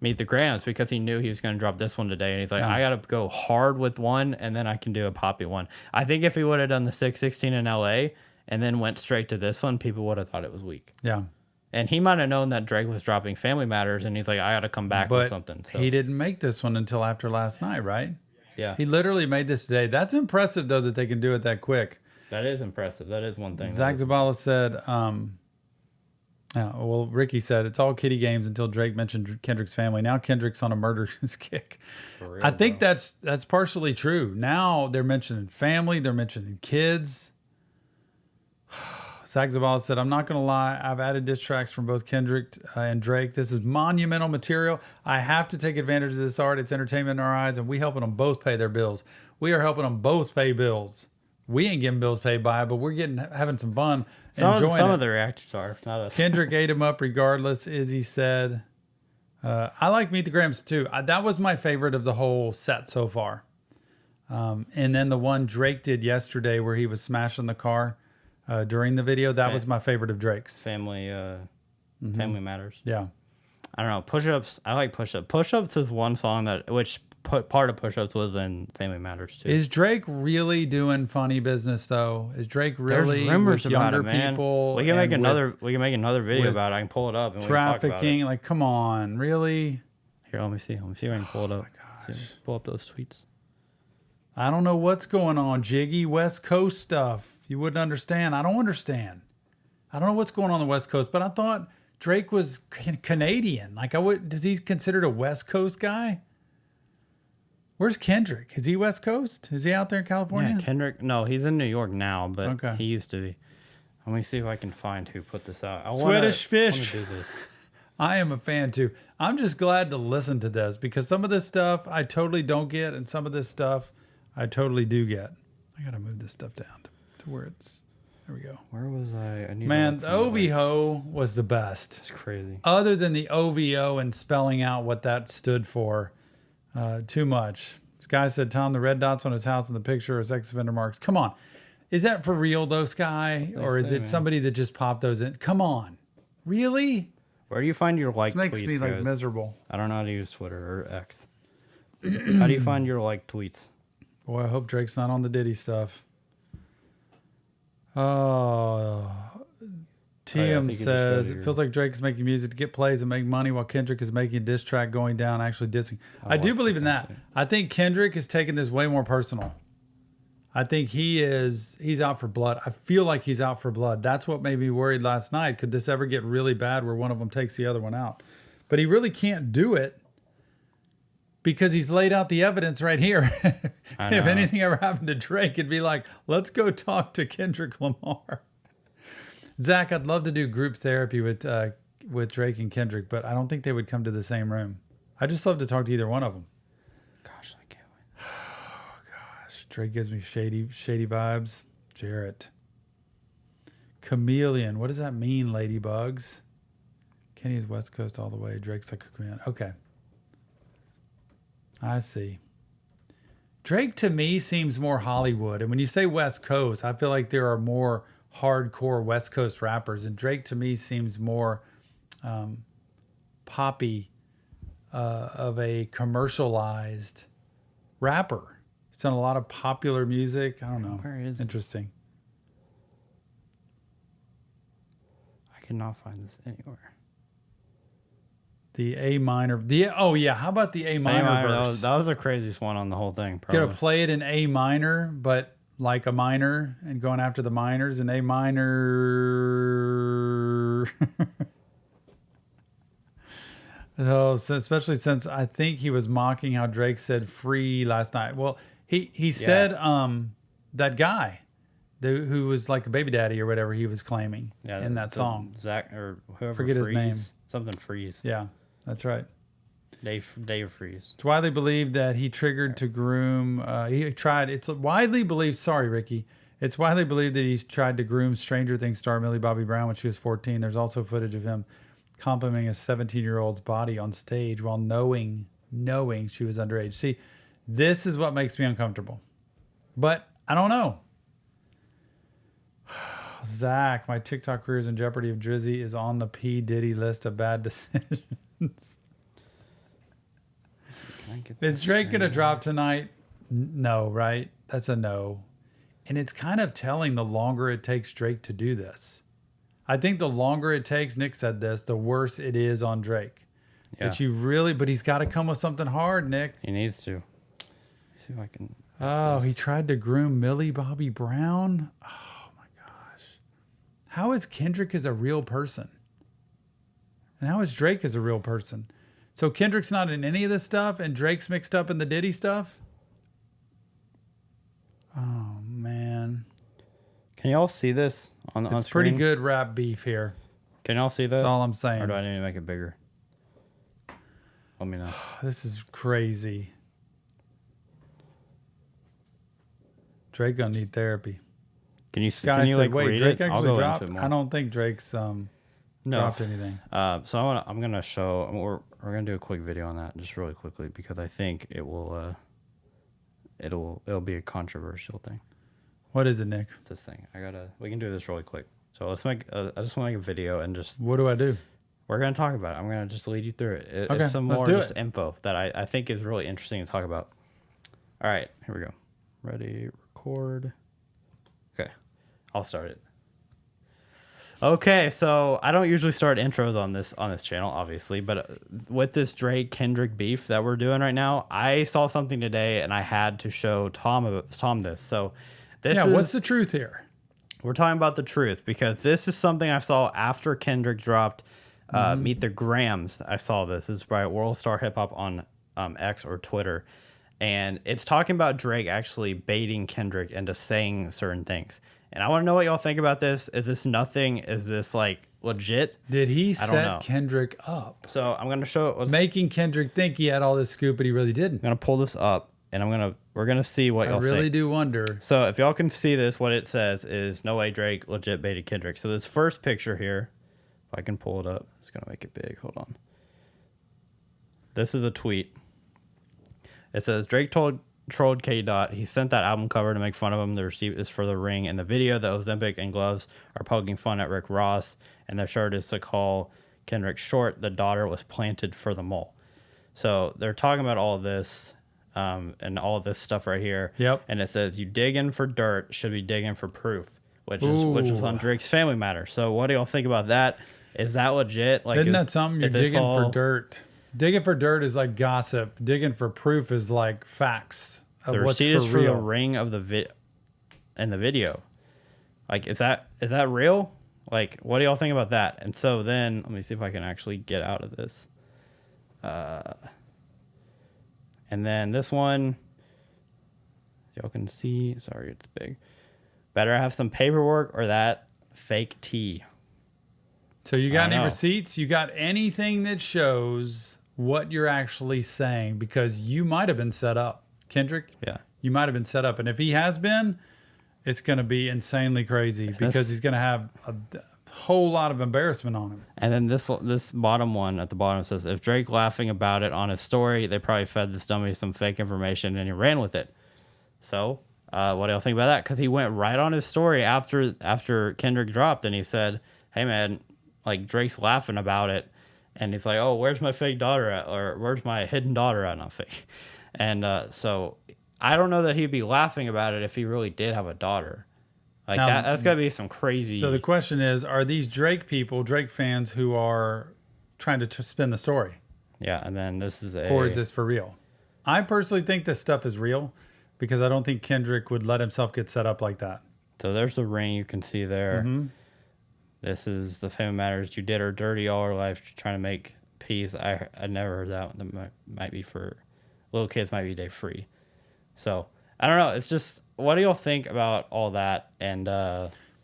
Speaker 3: Meet the Grams, because he knew he was going to drop this one today, and he's like, I got to go hard with one, and then I can do a poppy one. I think if he would have done the 616 in LA and then went straight to this one, people would have thought it was weak.
Speaker 2: Yeah.
Speaker 3: And he might have known that Drake was dropping Family Matters, and he's like, I got to come back with something. So.
Speaker 2: He didn't make this one until after last night, right?
Speaker 3: Yeah.
Speaker 2: He literally made this today. That's impressive, though, that they can do it that quick.
Speaker 3: That is impressive. That is one thing.
Speaker 2: Zach Zabala said, well, Ricky said, it's all kiddie games until Drake mentioned Kendrick's family. Now Kendrick's on a murderous kick.
Speaker 3: For real,
Speaker 2: I think that's partially true. Now they're mentioning family. They're mentioning kids. Zach Zabala said, I'm not going to lie. I've added diss tracks from both Kendrick and Drake. This is monumental material. I have to take advantage of this art. It's entertainment in our eyes, and we helping them both pay their bills. We are helping them both pay bills. We ain't getting bills paid by it, but we're having some fun.
Speaker 3: Some of the reactors are, not us.
Speaker 2: Kendrick ate him up regardless, Izzy said. I like Meet the Grams too. That was my favorite of the whole set so far. And then the one Drake did yesterday where he was smashing the car during the video, that was my favorite of Drake's.
Speaker 3: Family Matters.
Speaker 2: Yeah.
Speaker 3: I don't know. Push-ups. I like push-ups. Push-ups is one song which part of push-ups was in Family Matters too.
Speaker 2: Is Drake really doing funny business though? Is Drake really
Speaker 3: There's rumors
Speaker 2: with
Speaker 3: about
Speaker 2: younger
Speaker 3: it, man.
Speaker 2: people?
Speaker 3: We can make
Speaker 2: and
Speaker 3: another video about it. I can pull it up and we can talk about
Speaker 2: trafficking?
Speaker 3: it.
Speaker 2: Like, come on, really?
Speaker 3: Here, let me see. Let me see if I can pull it up.
Speaker 2: gosh.
Speaker 3: Pull up those tweets.
Speaker 2: I don't know what's going on, Jiggy. West Coast stuff. You wouldn't understand. I don't understand. I don't know what's going on the West Coast, but I thought Drake was Canadian. Like, does he considered a West Coast guy? Where's Kendrick? Is he West Coast? Is he out there in California?
Speaker 3: Yeah, Kendrick. No, he's in New York now, but
Speaker 2: Okay.
Speaker 3: he used to be. Let me see if I can find who put this out.
Speaker 2: Swedish Fish.
Speaker 3: I wanna do this.
Speaker 2: I am a fan too. I'm just glad to listen to this because some of this stuff I totally don't get, and some of this stuff I totally do get. I gotta move this stuff down to where it's. There we go.
Speaker 3: Where was I?
Speaker 2: Man, the OVO was the best.
Speaker 3: It's crazy.
Speaker 2: Other than the OVO and spelling out what that stood for, too much. This guy said, Tom, the red dots on his house in the picture are sex offender marks. Come on. Is that for real, though, Sky? Or is it somebody that just popped those in? Come on. Really?
Speaker 3: Where do you find your like
Speaker 2: This makes
Speaker 3: tweets,
Speaker 2: me like
Speaker 3: guys?
Speaker 2: miserable.
Speaker 3: I don't know how to use Twitter or X. How do you find your like tweets?
Speaker 2: Boy, I hope Drake's not on the Diddy stuff. Oh, TM
Speaker 3: think you just go
Speaker 2: says
Speaker 3: to
Speaker 2: it
Speaker 3: your-
Speaker 2: feels like Drake is making music to get plays and make money while Kendrick is making a diss track going down, actually dissing. I do believe in that. I think Kendrick is taking this way more personal. I think he's out for blood. I feel like he's out for blood. That's what made me worried last night. Could this ever get really bad where one of them takes the other one out? But he really can't do it because he's laid out the evidence right here. If anything ever happened to Drake, it'd be like, let's go talk to Kendrick Lamar. Zach, I'd love to do group therapy with Drake and Kendrick, but I don't think they would come to the same room. I just love to talk to either one of them.
Speaker 3: Gosh, I can't wait.
Speaker 2: Oh gosh, Drake gives me shady vibes. Jarrett. Chameleon. What does that mean, ladybugs? Kenny's West Coast all the way. Drake's like a chameleon. Okay. I see. Drake to me seems more Hollywood. And when you say West Coast, I feel like there are more hardcore West Coast rappers. And Drake to me seems more poppy of a commercialized rapper. He's done a lot of popular music. I don't know.
Speaker 3: Where is
Speaker 2: Interesting.
Speaker 3: I cannot find this anywhere.
Speaker 2: The A minor. How about the A minor verse?
Speaker 3: That was the craziest one on the whole thing. Probably.
Speaker 2: Gonna play it in A minor, but like a minor and going after the minors in A minor. So, especially since I think he was mocking how Drake said free last night. Well, he said that guy who was like a baby daddy or whatever he was claiming in that song.
Speaker 3: Zach or whoever.
Speaker 2: Forget his name.
Speaker 3: Something freeze.
Speaker 2: Yeah, that's right.
Speaker 3: Day freeze.
Speaker 2: It's widely believed that he triggered to groom. It's widely believed. Sorry, Ricky. It's widely believed that he's tried to groom Stranger Things star Millie Bobby Brown when she was 14. There's also footage of him complimenting a 17-year-old's body on stage while knowing she was underage. See, this is what makes me uncomfortable. But I don't know. Zach, my TikTok career is in jeopardy if Drizzy is on the P. Diddy list of bad decisions. Is Drake going to drop tonight? No, right? That's a no. And it's kind of telling the longer it takes Drake to do this. I think the longer it takes, Nick said this, the worse it is on Drake.
Speaker 3: Yeah.
Speaker 2: But he's got to come with something hard, Nick.
Speaker 3: He needs to. Let's see if I can.
Speaker 2: Oh, he tried to groom Millie Bobby Brown? Oh, my gosh. How is Kendrick as a real person? And how is Drake as a real person? So Kendrick's not in any of this stuff and Drake's mixed up in the Diddy stuff? Oh, man.
Speaker 3: Can y'all see this on screen?
Speaker 2: It's pretty good rap beef here.
Speaker 3: Can y'all see that?
Speaker 2: That's all I'm saying.
Speaker 3: Or do I need to make it bigger? Let me know.
Speaker 2: This is crazy. Drake gonna need therapy.
Speaker 3: Can you
Speaker 2: Guys
Speaker 3: like
Speaker 2: wait,
Speaker 3: read
Speaker 2: Drake
Speaker 3: it? I'll
Speaker 2: actually
Speaker 3: go
Speaker 2: dropped?
Speaker 3: into it more.
Speaker 2: I don't think Drake's dropped anything.
Speaker 3: So I'm gonna show. We're gonna do a quick video on that just really quickly because I think it will. It'll be a controversial thing.
Speaker 2: What is it, Nick?
Speaker 3: This thing. We can do this really quick. So let's make. I just want to make a video and just.
Speaker 2: What do I do?
Speaker 3: We're gonna talk about it. I'm gonna just lead you through it.
Speaker 2: Okay,
Speaker 3: It's some
Speaker 2: let's
Speaker 3: more
Speaker 2: do
Speaker 3: just
Speaker 2: it.
Speaker 3: info that I think is really interesting to talk about. All right, here we go. Ready, record. Okay, I'll start it. Okay, so I don't usually start intros on this channel, obviously, but with this Drake Kendrick beef that we're doing right now, I saw something today and I had to show Tom this. So
Speaker 2: what's the truth here?
Speaker 3: We're talking about the truth because this is something I saw after Kendrick dropped Meet the Grams. I saw this. This is by World Star Hip Hop on X or Twitter. And it's talking about Drake actually baiting Kendrick into saying certain things. And I want to know what y'all think about this. Is this nothing? Is this like legit?
Speaker 2: Did he
Speaker 3: I don't know.
Speaker 2: set Kendrick up?
Speaker 3: So I'm going to show it.
Speaker 2: Making Kendrick think he had all this scoop, but he really didn't.
Speaker 3: I'm going to pull this up and we're going to see what y'all think.
Speaker 2: I really do wonder.
Speaker 3: So if y'all can see this, what it says is no way Drake legit baited Kendrick. So this first picture here, if I can pull it up, it's going to make it big. Hold on. This is a tweet. It says Drake trolled K. Dot. He sent that album cover to make fun of him. The receipt is for the ring. In the video, the Ozempic and gloves are poking fun at Rick Ross, and their shirt is to call Kendrick short. The daughter was planted for the mole. So they're talking about all of this and all this stuff right here.
Speaker 2: Yep.
Speaker 3: And it says you digging for dirt should be digging for proof, which was on Drake's Family Matter. So what do y'all think about that? Is that legit? Like,
Speaker 2: isn't that something you're digging for dirt? Digging for dirt is like gossip. Digging for proof is like facts of
Speaker 3: the
Speaker 2: what's
Speaker 3: receipt
Speaker 2: for
Speaker 3: is for
Speaker 2: real.
Speaker 3: the ring of in the video. Like, is that real? Like, what do y'all think about that? And so then, let me see if I can actually get out of this. And then this one, y'all can see. Sorry, it's big. Better have some paperwork or that fake tea.
Speaker 2: So you got any receipts? You got anything that shows what you're actually saying? Because you might have been set up. Kendrick?
Speaker 3: Yeah.
Speaker 2: You might have been set up. And if he has been, it's going to be insanely crazy because he's going to have a whole lot of embarrassment on him.
Speaker 3: And then this bottom one at the bottom says, if Drake laughing about it on his story, they probably fed this dummy some fake information and he ran with it. So what do y'all think about that? Because he went right on his story after Kendrick dropped and he said, hey, man, like Drake's laughing about it. And he's like, oh, where's my fake daughter at? Or where's my hidden daughter at? Not fake. And so I don't know that he'd be laughing about it if he really did have a daughter. Like now, that's got to be some crazy.
Speaker 2: So the question is, are these Drake people, Drake fans who are trying to spin the story?
Speaker 3: Yeah. And then this is
Speaker 2: or is this for real? I personally think this stuff is real because I don't think Kendrick would let himself get set up like that.
Speaker 3: So there's the ring you can see there.
Speaker 2: Mm-hmm.
Speaker 3: This is the Family Matters. You did her dirty all her life trying to make peace. I never heard that one. That might be for little kids, might be day free. So I don't know. It's just, what do y'all think about all that? And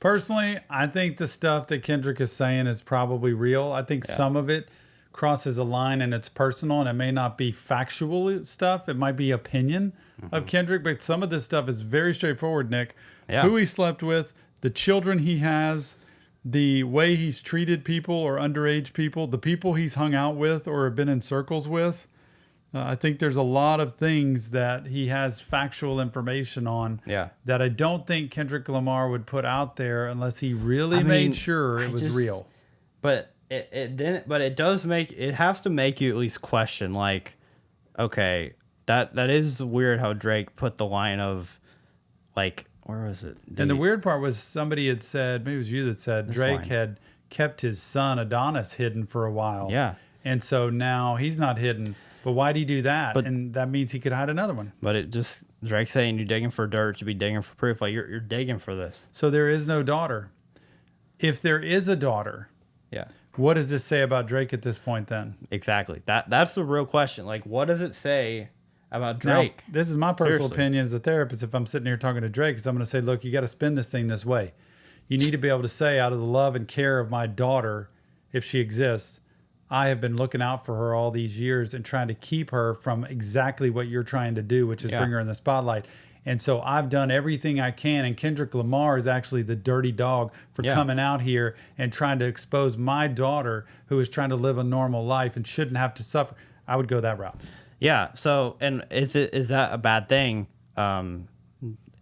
Speaker 2: personally, I think the stuff that Kendrick is saying is probably real. I think some of it crosses a line and it's personal, and it may not be factual stuff. It might be opinion of Kendrick, but some of this stuff is very straightforward, Nick.
Speaker 3: Yeah.
Speaker 2: Who he slept with, the children he has, the way he's treated people or underage people, the people he's hung out with or have been in circles with. I think there's a lot of things that he has factual information on that I don't think Kendrick Lamar would put out there unless he really made sure it was real.
Speaker 3: But it has to make you at least question, like, okay, that is weird how Drake put the line of, like, where was it?
Speaker 2: And the weird part was somebody had said, maybe it was you that said, Drake had kept his son Adonis hidden for a while.
Speaker 3: Yeah.
Speaker 2: And so now he's not hidden. But why'd he do that? And that means he could hide another one.
Speaker 3: But it just, Drake saying you're digging for dirt, you be digging for proof. Like, you're digging for this.
Speaker 2: So there is no daughter. If there is a daughter, what does this say about Drake at this point then?
Speaker 3: Exactly. That's the real question. Like, what does it say about Drake?
Speaker 2: Now, this is my personal opinion as a therapist. If I'm sitting here talking to Drake, is I'm going to say, look, you got to spin this thing this way. You need to be able to say, out of the love and care of my daughter, if she exists, I have been looking out for her all these years and trying to keep her from exactly what you're trying to do, which is bring her in the spotlight. And so I've done everything I can. And Kendrick Lamar is actually the dirty dog for coming out here and trying to expose my daughter, who is trying to live a normal life and shouldn't have to suffer. I would go that route.
Speaker 3: Yeah. So, and is that a bad thing?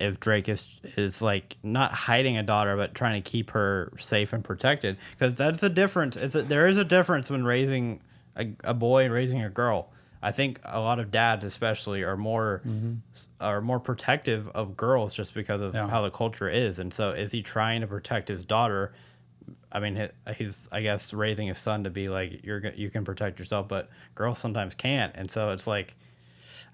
Speaker 3: If Drake is like not hiding a daughter, but trying to keep her safe and protected, because that's a difference. There is a difference when raising a boy and raising a girl. I think a lot of dads, especially, are more protective of girls just because of how the culture is. And so, is he trying to protect his daughter? I mean, he's, I guess, raising his son to be like, you can protect yourself, but girls sometimes can't. And so it's like,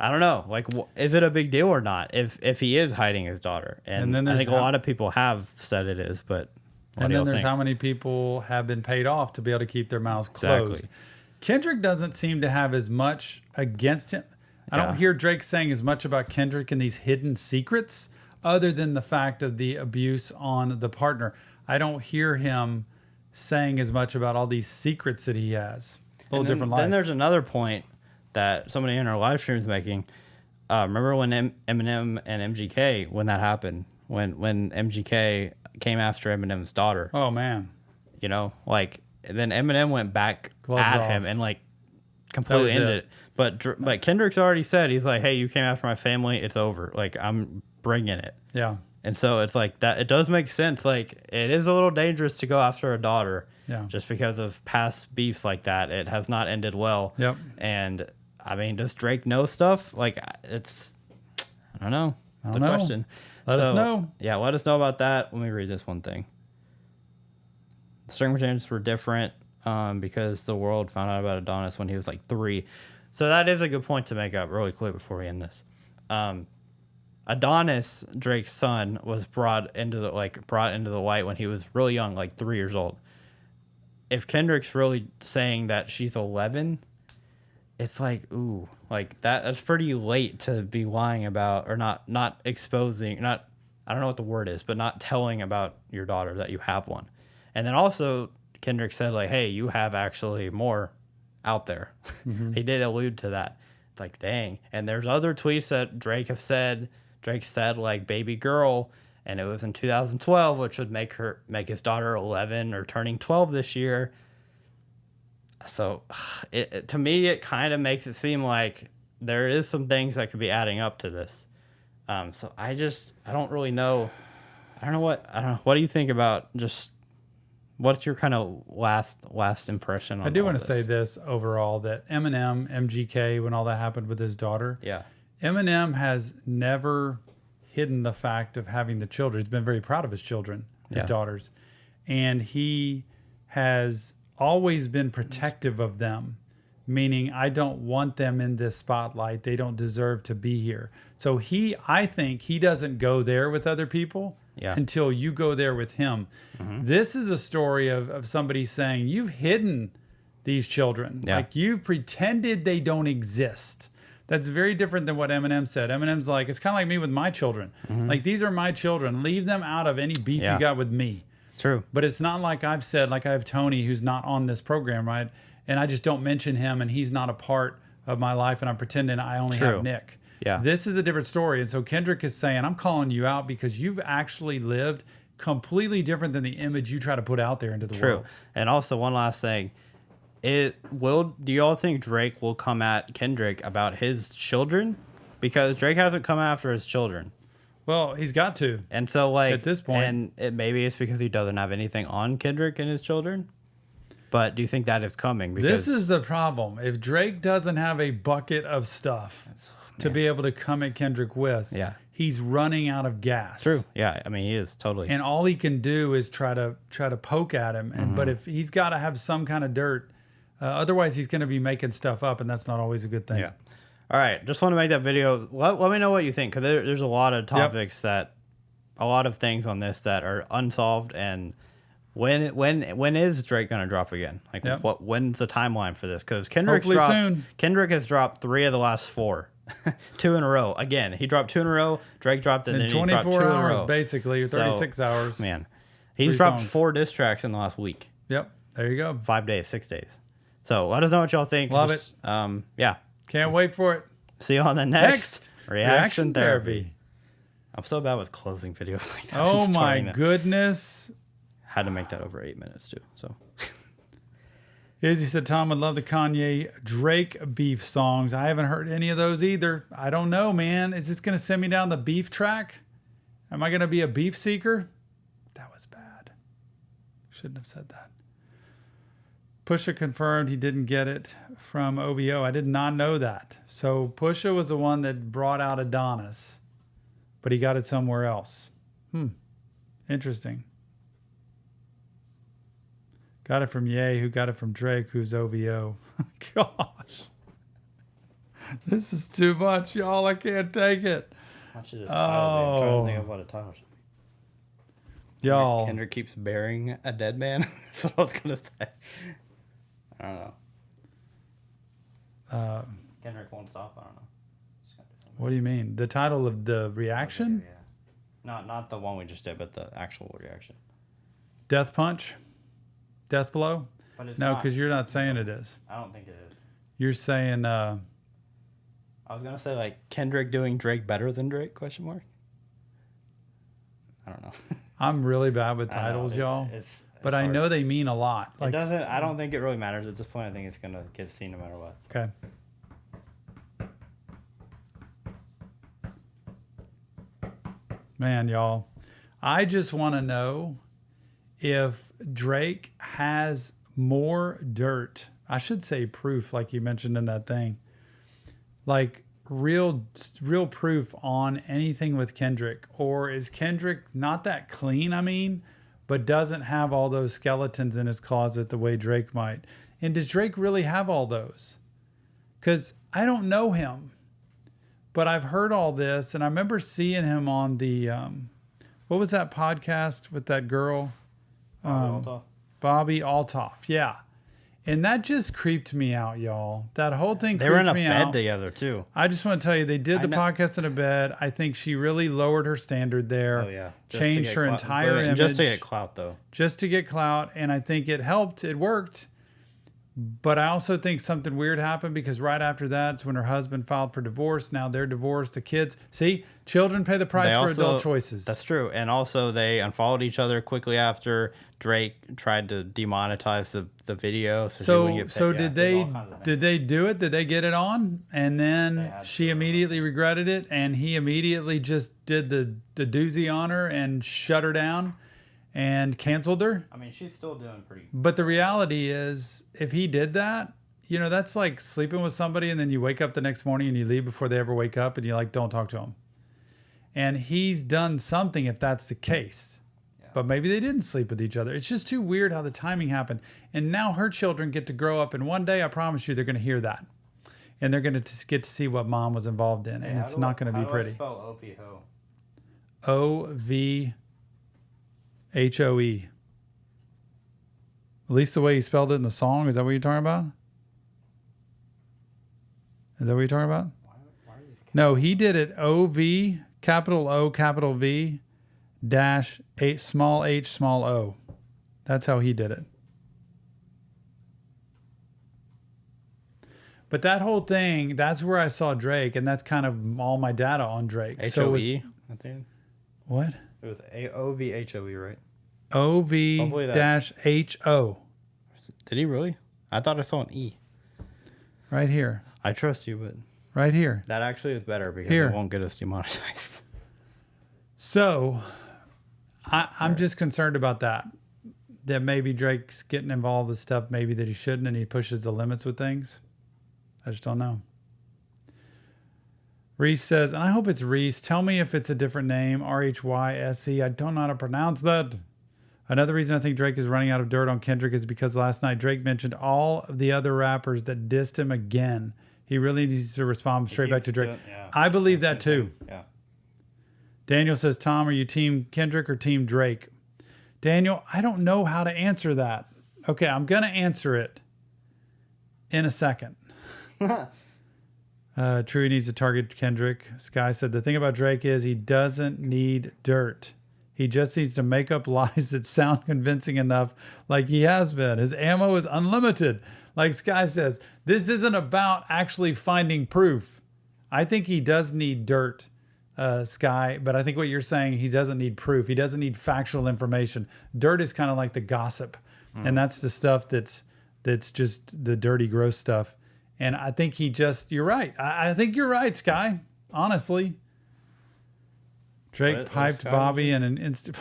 Speaker 3: I don't know, like, is it a big deal or not if he is hiding his daughter? And then I think a lot of people have said it is, but
Speaker 2: and then there's how many people have been paid off to be able to keep their mouths closed. Exactly. Kendrick doesn't seem to have as much against him. I don't hear Drake saying as much about Kendrick and these hidden secrets, other than the fact of the abuse on the partner. I don't hear him saying as much about all these secrets that he has. A little different life.
Speaker 3: Then there's another point that somebody in our live stream is making. Remember when Eminem and MGK, when that happened, when MGK came after Eminem's daughter?
Speaker 2: Oh man,
Speaker 3: you know, like, then Eminem went back
Speaker 2: Gloves
Speaker 3: at
Speaker 2: off.
Speaker 3: him and like completely ended it. But Kendrick's already said, he's like, hey, you came after my family, it's over. Like, I'm bringing it.
Speaker 2: Yeah.
Speaker 3: And so it's like that. It does make sense. Like, it is a little dangerous to go after a daughter.
Speaker 2: Yeah.
Speaker 3: Just because of past beefs like that. It has not ended well.
Speaker 2: Yep.
Speaker 3: And I mean, does Drake know stuff? Like, it's, I don't know. It's a question.
Speaker 2: Let us know.
Speaker 3: Yeah, let us know about that. Let me read this one thing. The circumstances were different because the world found out about Adonis when he was like 3. So that is a good point to make up really quick before we end this. Adonis, Drake's son, was brought into the light when he was really young, like 3 years old. If Kendrick's really saying that she's 11, it's like, ooh, like that's pretty late to be lying about, or not exposing, I don't know what the word is, but not telling about your daughter that you have one. And then also Kendrick said, like, hey, you have actually more out there. Mm-hmm. He did allude to that. It's like, dang. And there's other tweets that Drake said like baby girl, and it was in 2012, which would make his daughter 11 or turning 12 this year. So to me, it kind of makes it seem like there is some things that could be adding up to this. So I don't really know. I don't know. What do you think about just, what's your kind of last impression on
Speaker 2: I do want
Speaker 3: to
Speaker 2: say this overall, that Eminem, MGK, when all that happened with his daughter, Eminem has never hidden the fact of having the children. He's been very proud of his children, his daughters. And he has always been protective of them, meaning I don't want them in this spotlight. They don't deserve to be here. So I think he doesn't go there with other people until you go there with him. Mm-hmm. This is a story of somebody saying, you've hidden these children. Like, you've pretended they don't exist. That's very different than what Eminem said. Eminem's like, it's kind of like me with my children. Mm-hmm. Like, these are my children. Leave them out of any beef you got with me.
Speaker 3: True.
Speaker 2: But it's not like I've said, like I have Tony, who's not on this program, right? and I just don't mention him, and he's not a part of my life, and I'm pretending I only
Speaker 3: True.
Speaker 2: have Nick.
Speaker 3: Yeah.
Speaker 2: This is a different story. And so Kendrick is saying, I'm calling you out because you've actually lived completely different than the image you try to put out there into the
Speaker 3: True.
Speaker 2: world.
Speaker 3: And also one last thing. Do y'all think Drake will come at Kendrick about his children? Because Drake hasn't come after his children.
Speaker 2: Well, he's got to.
Speaker 3: And so like
Speaker 2: At this point.
Speaker 3: and maybe it's because he doesn't have anything on Kendrick and his children. But do you think that is coming? Because
Speaker 2: This is the problem. If Drake doesn't have a bucket of stuff to be able to come at Kendrick with,
Speaker 3: Yeah.
Speaker 2: he's running out of gas.
Speaker 3: True. Yeah, I mean he is totally.
Speaker 2: And all he can do is try to poke at him. And but if he's got to have some kind of dirt, otherwise he's going to be making stuff up, and that's not always a good thing.
Speaker 3: Yeah. All right. Just want to make that video. Let me know what you think, because there's a lot of topics a lot of things on this that are unsolved. And when is Drake gonna drop again? Like when's the timeline for this? Because
Speaker 2: Hopefully soon.
Speaker 3: Kendrick has dropped 3 of the last 4, 2 in a row. Again, he dropped 2 in a row. Drake dropped it, and then he dropped 2 in
Speaker 2: 24
Speaker 3: a
Speaker 2: hours
Speaker 3: row.
Speaker 2: basically, or 36
Speaker 3: So,
Speaker 2: hours.
Speaker 3: Man, he's
Speaker 2: 3
Speaker 3: dropped
Speaker 2: songs.
Speaker 3: 4 diss tracks in the last week.
Speaker 2: Yep. There you go.
Speaker 3: 5 days, 6 days. So let us know what y'all think.
Speaker 2: Love
Speaker 3: it. Yeah.
Speaker 2: Can't wait for it.
Speaker 3: See you on the next
Speaker 2: Reaction Therapy.
Speaker 3: I'm so bad with closing videos like that.
Speaker 2: Oh
Speaker 3: and
Speaker 2: my
Speaker 3: starting them.
Speaker 2: goodness.
Speaker 3: Had to make that over 8 minutes too. So
Speaker 2: Izzy said Tom would love the Kanye Drake beef songs. I haven't heard any of those either. I don't know, man. Is this going to send me down the beef track? Am I going to be a beef seeker? That was bad. Shouldn't have said that. Pusha confirmed he didn't get it from OVO. I did not know that. So Pusha was the one that brought out Adonis, but he got it somewhere else. Interesting. Got it from Ye, who got it from Drake, who's OVO. Gosh. This is too much, y'all. I can't take it.
Speaker 3: Watch this title. I'm trying to think of what a title should be.
Speaker 2: Y'all.
Speaker 3: Kendrick keeps burying a dead man. That's what I was gonna say. I don't know. Kendrick won't stop. I don't know. Just gonna do something.
Speaker 2: What do you mean? The title of the reaction?
Speaker 3: Yeah. Not the one we just did, but the actual reaction.
Speaker 2: Death Punch? Death Blow?
Speaker 3: But it's
Speaker 2: No,
Speaker 3: not.
Speaker 2: because you're not saying it is.
Speaker 3: I don't think it is.
Speaker 2: You're saying,
Speaker 3: I was gonna say like Kendrick doing Drake better than Drake? Question mark. I don't know.
Speaker 2: I'm really bad with titles, y'all. But I know they mean a lot.
Speaker 3: It doesn't. I don't think it really matters at this point. I think it's gonna get seen no matter what.
Speaker 2: Okay. Man, y'all, I just want to know if Drake has more dirt. I should say proof, like you mentioned in that thing. Like real proof on anything with Kendrick. Or is Kendrick not that clean, I mean, but doesn't have all those skeletons in his closet the way Drake might? And does Drake really have all those? Because I don't know him. But I've heard all this, and I remember seeing him on the, what was that podcast with that girl? Bobby Altoff. Yeah. And that just creeped me out, y'all. That whole thing creeped me out.
Speaker 3: They were in a bed together, too.
Speaker 2: I just want to tell you, they did the podcast in a bed. I think she really lowered her standard there.
Speaker 3: Oh, yeah.
Speaker 2: Changed her entire image.
Speaker 3: Just to get clout, though.
Speaker 2: Just to get clout. And I think it helped. It worked. But I also think something weird happened because right after that, it's when her husband filed for divorce. Now they're divorced. The kids, see, children pay the price for adult choices.
Speaker 3: That's true. And also they unfollowed each other quickly after Drake tried to demonetize the video.
Speaker 2: So did they do it? Did they get it on? And then she immediately regretted it. And he immediately just did the doozy on her and shut her down and canceled her.
Speaker 3: I mean, she's still doing pretty good.
Speaker 2: But the reality is, if he did that, you know, that's like sleeping with somebody and then you wake up the next morning and you leave before they ever wake up and you like, don't talk to them. And he's done something if that's the case. Yeah. But maybe they didn't sleep with each other. It's just too weird how the timing happened. And now her children get to grow up, and one day, I promise you, they're going to hear that. And they're going to get to see what mom was involved in. And it's not going to be pretty.
Speaker 3: How do I spell O-P-Ho?
Speaker 2: O-V-H-O-E. At least the way he spelled it in the song. Is that what you're talking about? Is that what you're talking about?
Speaker 3: Why are these
Speaker 2: No, he did it O-V, capital O, capital V, dash H, small h, small o. That's how he did it. But that whole thing, that's where I saw Drake, and that's kind of all my data on Drake.
Speaker 3: HOE, I think.
Speaker 2: What?
Speaker 3: It was OVHOE, right?
Speaker 2: OV-HO.
Speaker 3: Did he really? I thought I saw an E.
Speaker 2: Right here.
Speaker 3: I trust you, but
Speaker 2: Right here.
Speaker 3: that actually is better because
Speaker 2: Here.
Speaker 3: it won't get us demonetized.
Speaker 2: So I'm just concerned about that. That maybe Drake's getting involved with stuff maybe that he shouldn't, and he pushes the limits with things. I just don't know. Reese says, and I hope it's Reese. Tell me if it's a different name. RHYSE. I don't know how to pronounce that. Another reason I think Drake is running out of dirt on Kendrick is because last night Drake mentioned all of the other rappers that dissed him again. He really needs to respond straight back to Drake. I believe that too.
Speaker 3: Yeah.
Speaker 2: Daniel says, Tom, are you team Kendrick or team Drake? Daniel, I don't know how to answer that. Okay, I'm going to answer it in a second. True, needs to target Kendrick. Sky said, the thing about Drake is he doesn't need dirt. He just needs to make up lies that sound convincing enough, like he has been. His ammo is unlimited. Like Sky says, this isn't about actually finding proof. I think he does need dirt, Sky, but I think what you're saying, he doesn't need proof. He doesn't need factual information. Dirt is kind of like the gossip, and that's the stuff that's just the dirty, gross stuff. And I think he just, you're right. I think you're right, Sky, honestly. Drake piped Bobby in an instant.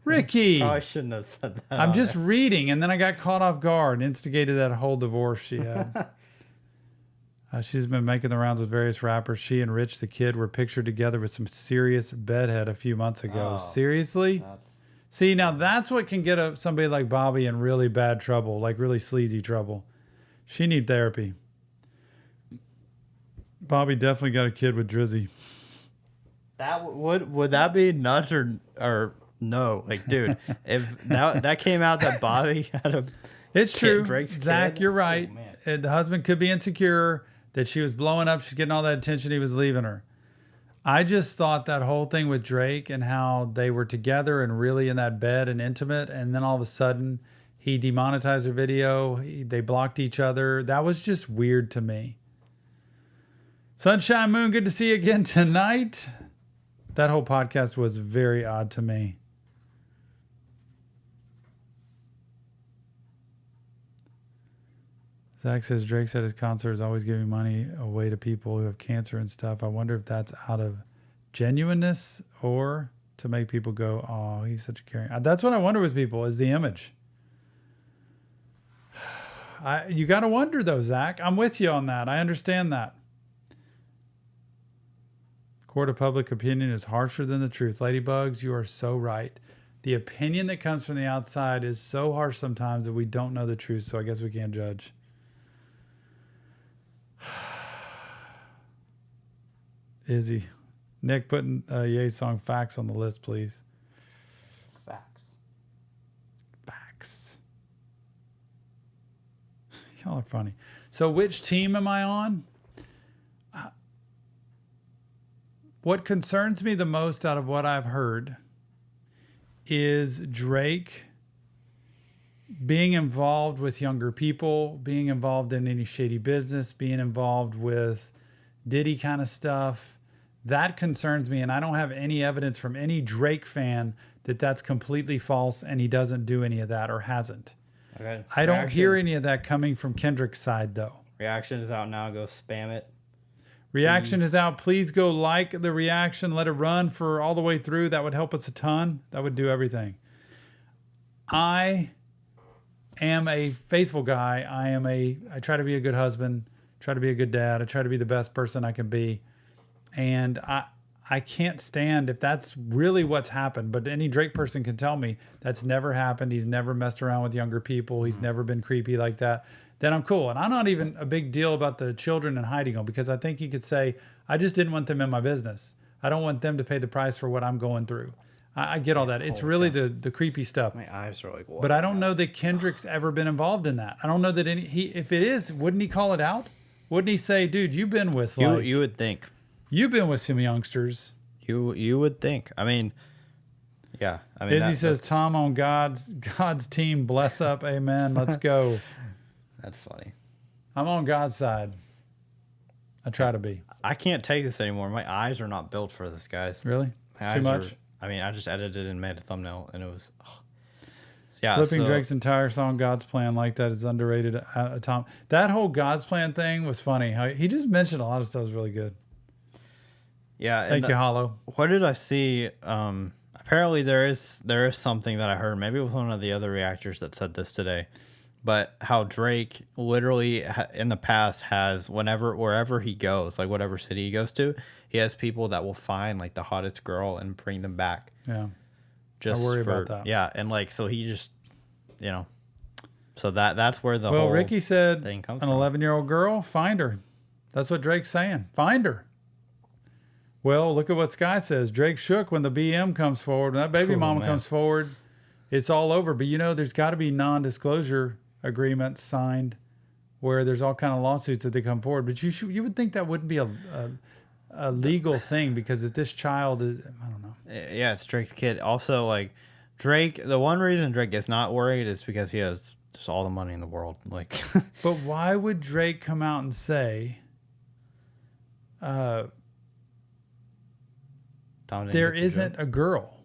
Speaker 2: Ricky.
Speaker 3: Probably shouldn't have said that.
Speaker 2: I'm just reading, and then I got caught off guard and instigated that whole divorce she had. She's been making the rounds with various rappers. She and Rich the Kid were pictured together with some serious bedhead a few months ago.
Speaker 3: Oh,
Speaker 2: Seriously? See, now that's what can get somebody like Bobby in really bad trouble, like really sleazy trouble. She need therapy. Bobby definitely got a kid with Drizzy.
Speaker 3: That would that be nuts or no? Like, dude, if that came out that Bobby had a
Speaker 2: It's true.
Speaker 3: Drake's
Speaker 2: Zach,
Speaker 3: kid?
Speaker 2: you're right.
Speaker 3: Oh,
Speaker 2: The husband could be insecure that she was blowing up. She's getting all that attention. He was leaving her. I just thought that whole thing with Drake and how they were together and really in that bed and intimate. And then all of a sudden he demonetized her video. They blocked each other. That was just weird to me. Sunshine Moon, good to see you again tonight. That whole podcast was very odd to me. Zach says Drake's at his concert is always giving money away to people who have cancer and stuff. I wonder if that's out of genuineness or to make people go, oh, he's such a caring. That's what I wonder with people is the image. You got to wonder though, Zach. I'm with you on that. I understand that. Court of public opinion is harsher than the truth. Ladybugs, you are so right. The opinion that comes from the outside is so harsh sometimes that we don't know the truth, so I guess we can't judge. Izzy. Nick, putting Ye's song Facts on the list, please. Facts. Y'all are funny. So which team am I on? What concerns me the most out of what I've heard is Drake being involved with younger people, being involved in any shady business, being involved with Diddy kind of stuff. That concerns me, and I don't have any evidence from any Drake fan that that's completely false and he doesn't do any of that or hasn't.
Speaker 3: Okay.
Speaker 2: I don't hear any of that coming from Kendrick's side, though.
Speaker 3: Reaction is out now. Go spam it.
Speaker 2: Reaction is out. Please go like the reaction. Let it run for all the way through. That would help us a ton. That would do everything. I am a faithful guy. I try to be a good husband, try to be a good dad. I try to be the best person I can be. And I can't stand if that's really what's happened. But any Drake person can tell me that's never happened. He's never messed around with younger people. He's never been creepy like that. Then I'm cool. And I'm not even a big deal about the children and hiding them because I think you could say, I just didn't want them in my business. I don't want them to pay the price for what I'm going through. I get all that. It's really the creepy stuff.
Speaker 3: My eyes are like, what?
Speaker 2: But I don't know that Kendrick's ever been involved in that. I don't know that if it is, wouldn't he call it out? Wouldn't he say, dude, you've been with
Speaker 3: you would think.
Speaker 2: You've been with some youngsters.
Speaker 3: You would think. I mean, yeah. I mean,
Speaker 2: Izzy says, Tom on God's team. Bless up. Amen. Let's go.
Speaker 3: That's funny.
Speaker 2: I'm on God's side. I try to be.
Speaker 3: I can't take this anymore. My eyes are not built for this, guys.
Speaker 2: Really?
Speaker 3: My
Speaker 2: It's too
Speaker 3: eyes
Speaker 2: much?
Speaker 3: I just edited and made a thumbnail, and it was... Yeah,
Speaker 2: Flipping
Speaker 3: so,
Speaker 2: Drake's entire song "God's Plan" like that is underrated. Tom, that whole God's Plan thing was funny. How he just mentioned a lot of stuff was really good.
Speaker 3: Yeah.
Speaker 2: Thank you, Hollow.
Speaker 3: What did I see? Apparently there is something that I heard. Maybe it was one of the other reactors that said this today. But how Drake literally in the past has wherever he goes, like whatever city he goes to, he has people that will find like the hottest girl and bring them back.
Speaker 2: Yeah.
Speaker 3: Just
Speaker 2: I worry about that.
Speaker 3: Yeah, and like so he just, so that's where the whole
Speaker 2: Ricky said
Speaker 3: thing comes
Speaker 2: an
Speaker 3: from.
Speaker 2: 11-year-old girl, find her. That's what Drake's saying. Find her. Well, look at what Sky says. Drake shook when the BM comes forward. When that baby mama comes forward, it's all over. But there's got to be non-disclosure agreements signed where there's all kind of lawsuits that they come forward. But you would think that wouldn't be a legal thing, because if this child is, I don't know.
Speaker 3: Yeah, it's Drake's kid. Also, like Drake, the one reason Drake is not worried is because he has just all the money in the world. Like,
Speaker 2: but why would Drake come out and say, there isn't a girl?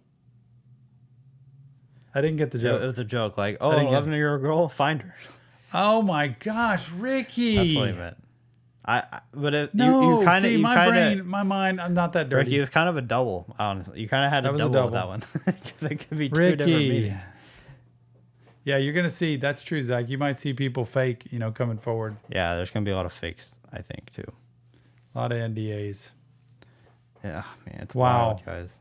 Speaker 2: I didn't get the joke.
Speaker 3: It was a joke. Like, oh, an 11-year-old girl, find her.
Speaker 2: Oh my gosh, Ricky!
Speaker 3: That's what he meant.
Speaker 2: My mind, I'm not that dirty.
Speaker 3: Ricky, it was kind of a double, honestly. You kind of had to double with that one. There could be two different meanings.
Speaker 2: Yeah, you're going to see. That's true, Zach. You might see people fake, coming forward.
Speaker 3: Yeah, there's going to be a lot of fakes, I think, too.
Speaker 2: A lot of NDAs.
Speaker 3: Yeah, man, it's wild, guys.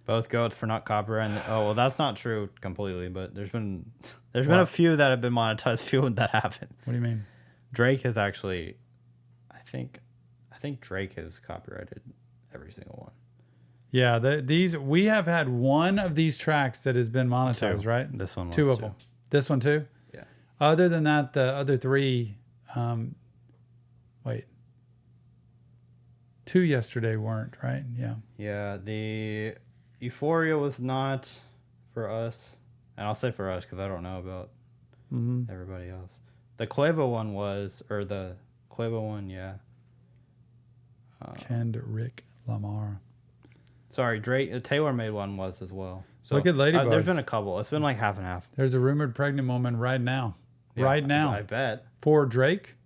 Speaker 3: Both goats for not copyrighting. Oh, well, that's not true completely, but there's been a few that have been monetized, few that haven't.
Speaker 2: What do you mean?
Speaker 3: Drake has actually... I think Drake has copyrighted every single one.
Speaker 2: Yeah, we have had one of these tracks that has been monetized, right?
Speaker 3: This one was
Speaker 2: two of them. This one too?
Speaker 3: Yeah.
Speaker 2: Other than that, the other three, two yesterday weren't, right? Yeah.
Speaker 3: Yeah, the Euphoria was not for us. And I'll say for us because I don't know about everybody else. The Quavo one was, or the Quavo one, yeah.
Speaker 2: Kendrick Lamar.
Speaker 3: Sorry, Drake. Taylor made one was as well. So,
Speaker 2: look at Ladybugs.
Speaker 3: There's been a couple. It's been like half and half.
Speaker 2: There's a rumored pregnant woman right now.
Speaker 3: Yeah,
Speaker 2: right now.
Speaker 3: I bet.
Speaker 2: For Drake.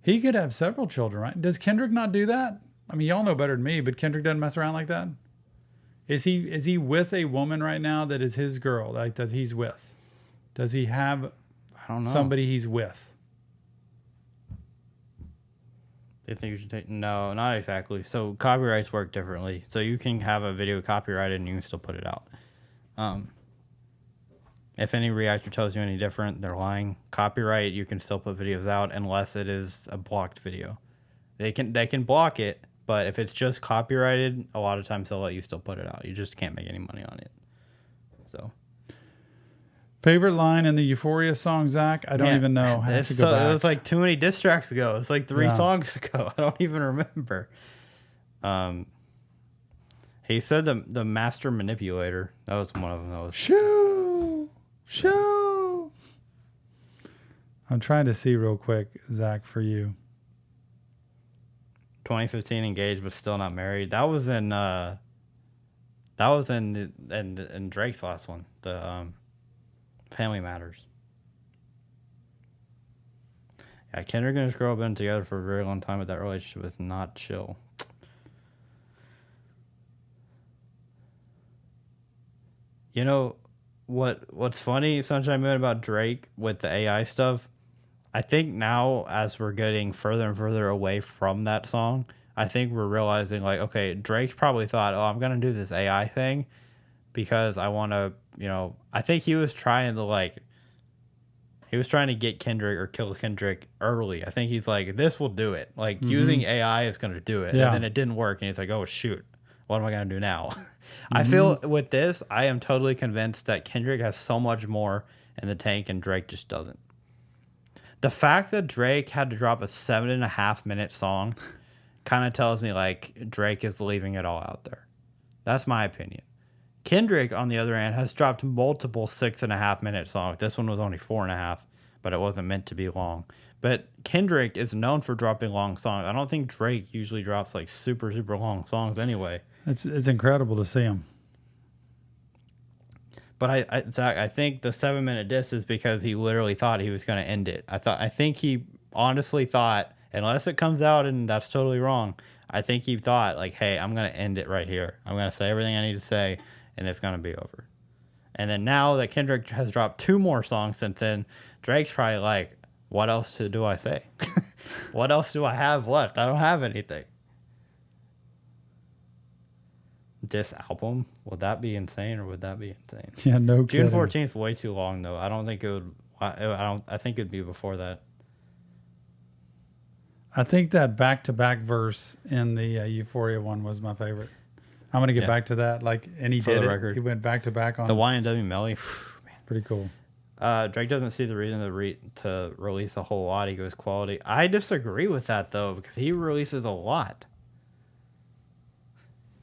Speaker 2: He could have several children, right? Does Kendrick not do that? I mean, y'all know better than me, but Kendrick doesn't mess around like that. Is he with a woman right now that is his girl, like that he's with? Does he have
Speaker 3: I don't know.
Speaker 2: somebody he's with?
Speaker 3: They think you should take... No, not exactly. So copyrights work differently. So you can have a video copyrighted and you can still put it out. If any reactor tells you any different, they're lying. Copyright, you can still put videos out unless it is a blocked video. They can block it, but if it's just copyrighted, a lot of times they'll let you still put it out. You just can't make any money on it. So...
Speaker 2: Favorite line in the Euphoria song, Zach? I don't even know. I have to go back.
Speaker 3: It was like too many diss tracks ago. It's like 3 songs ago. I don't even remember. He said the master manipulator. That was one of them. That was
Speaker 2: Shoo! I'm trying to see real quick, Zach, for you.
Speaker 3: 2015 engaged but still not married. That was in Drake's last one. The Family Matters. Yeah, Kendrick and his girl have been together for a very long time, but that relationship is not chill. You know what's funny, Sunshine Moon, about Drake with the AI stuff? I think now, as we're getting further and further away from that song, I think we're realizing, like, okay, Drake's probably thought, oh, I'm going to do this AI thing because I want to, I think he was trying to get Kendrick or kill Kendrick early. I think he's like, this will do it. Like, using AI is going to do it. Yeah. And then it didn't work. And he's like, oh, shoot. What am I going to do now? I feel with this, I am totally convinced that Kendrick has so much more in the tank and Drake just doesn't. The fact that Drake had to drop a 7.5-minute song kind of tells me, like, Drake is leaving it all out there. That's my opinion. Kendrick, on the other hand, has dropped multiple 6.5-minute songs. This one was only 4.5, but it wasn't meant to be long. But Kendrick is known for dropping long songs. I don't think Drake usually drops like super, super long songs anyway.
Speaker 2: It's incredible to see him.
Speaker 3: But Zach, I think the 7-minute diss is because he literally thought he was going to end it. I think he honestly thought, unless it comes out and that's totally wrong, I think he thought like, hey, I'm going to end it right here. I'm going to say everything I need to say, and it's going to be over. And then now that Kendrick has dropped 2 more songs since then, Drake's probably like, what else do I say? What else do I have left? I don't have anything. This album, would that be insane or would that be insane?
Speaker 2: Yeah, no kidding.
Speaker 3: June 14th, way too long though. I don't think it would. I think it'd be before that.
Speaker 2: I think that back-to-back verse in the Euphoria one was my favorite. I'm gonna get back to that. Like, and he did it. He went back-to-back on
Speaker 3: the YNW Melly. Man,
Speaker 2: pretty cool.
Speaker 3: Drake doesn't see the reason to release a whole lot. He goes quality. I disagree with that though, because he releases a lot.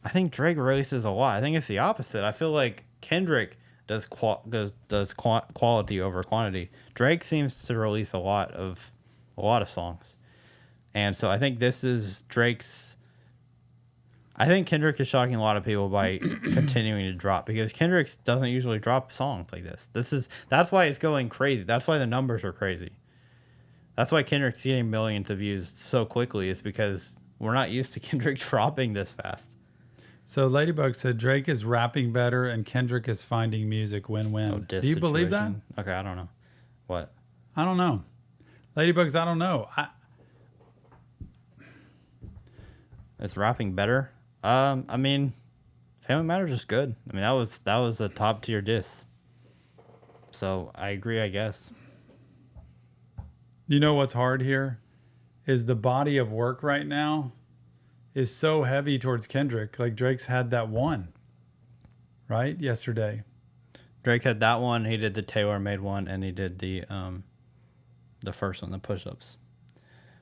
Speaker 3: I think Drake releases a lot. I think it's the opposite. I feel like Kendrick does quality over quantity. Drake seems to release a lot of songs, and so I think this is Drake's. I think Kendrick is shocking a lot of people by continuing to drop, because Kendrick doesn't usually drop songs like this. That's why it's going crazy. That's why the numbers are crazy. That's why Kendrick's getting millions of views so quickly, is because we're not used to Kendrick dropping this fast.
Speaker 2: So Ladybug said Drake is rapping better and Kendrick is finding music. Win-win. Do you believe that?
Speaker 3: Okay, I don't know. What?
Speaker 2: I don't know. Ladybugs, I don't know.
Speaker 3: It's rapping better. I mean, Family Matters is good. I mean, that was a top tier diss. So I agree, I guess.
Speaker 2: You know what's hard here is the body of work right now is so heavy towards Kendrick. Like, Drake's had that one, right? Yesterday.
Speaker 3: Drake had that one. He did the tailor-made one, and he did the first one, the push-ups.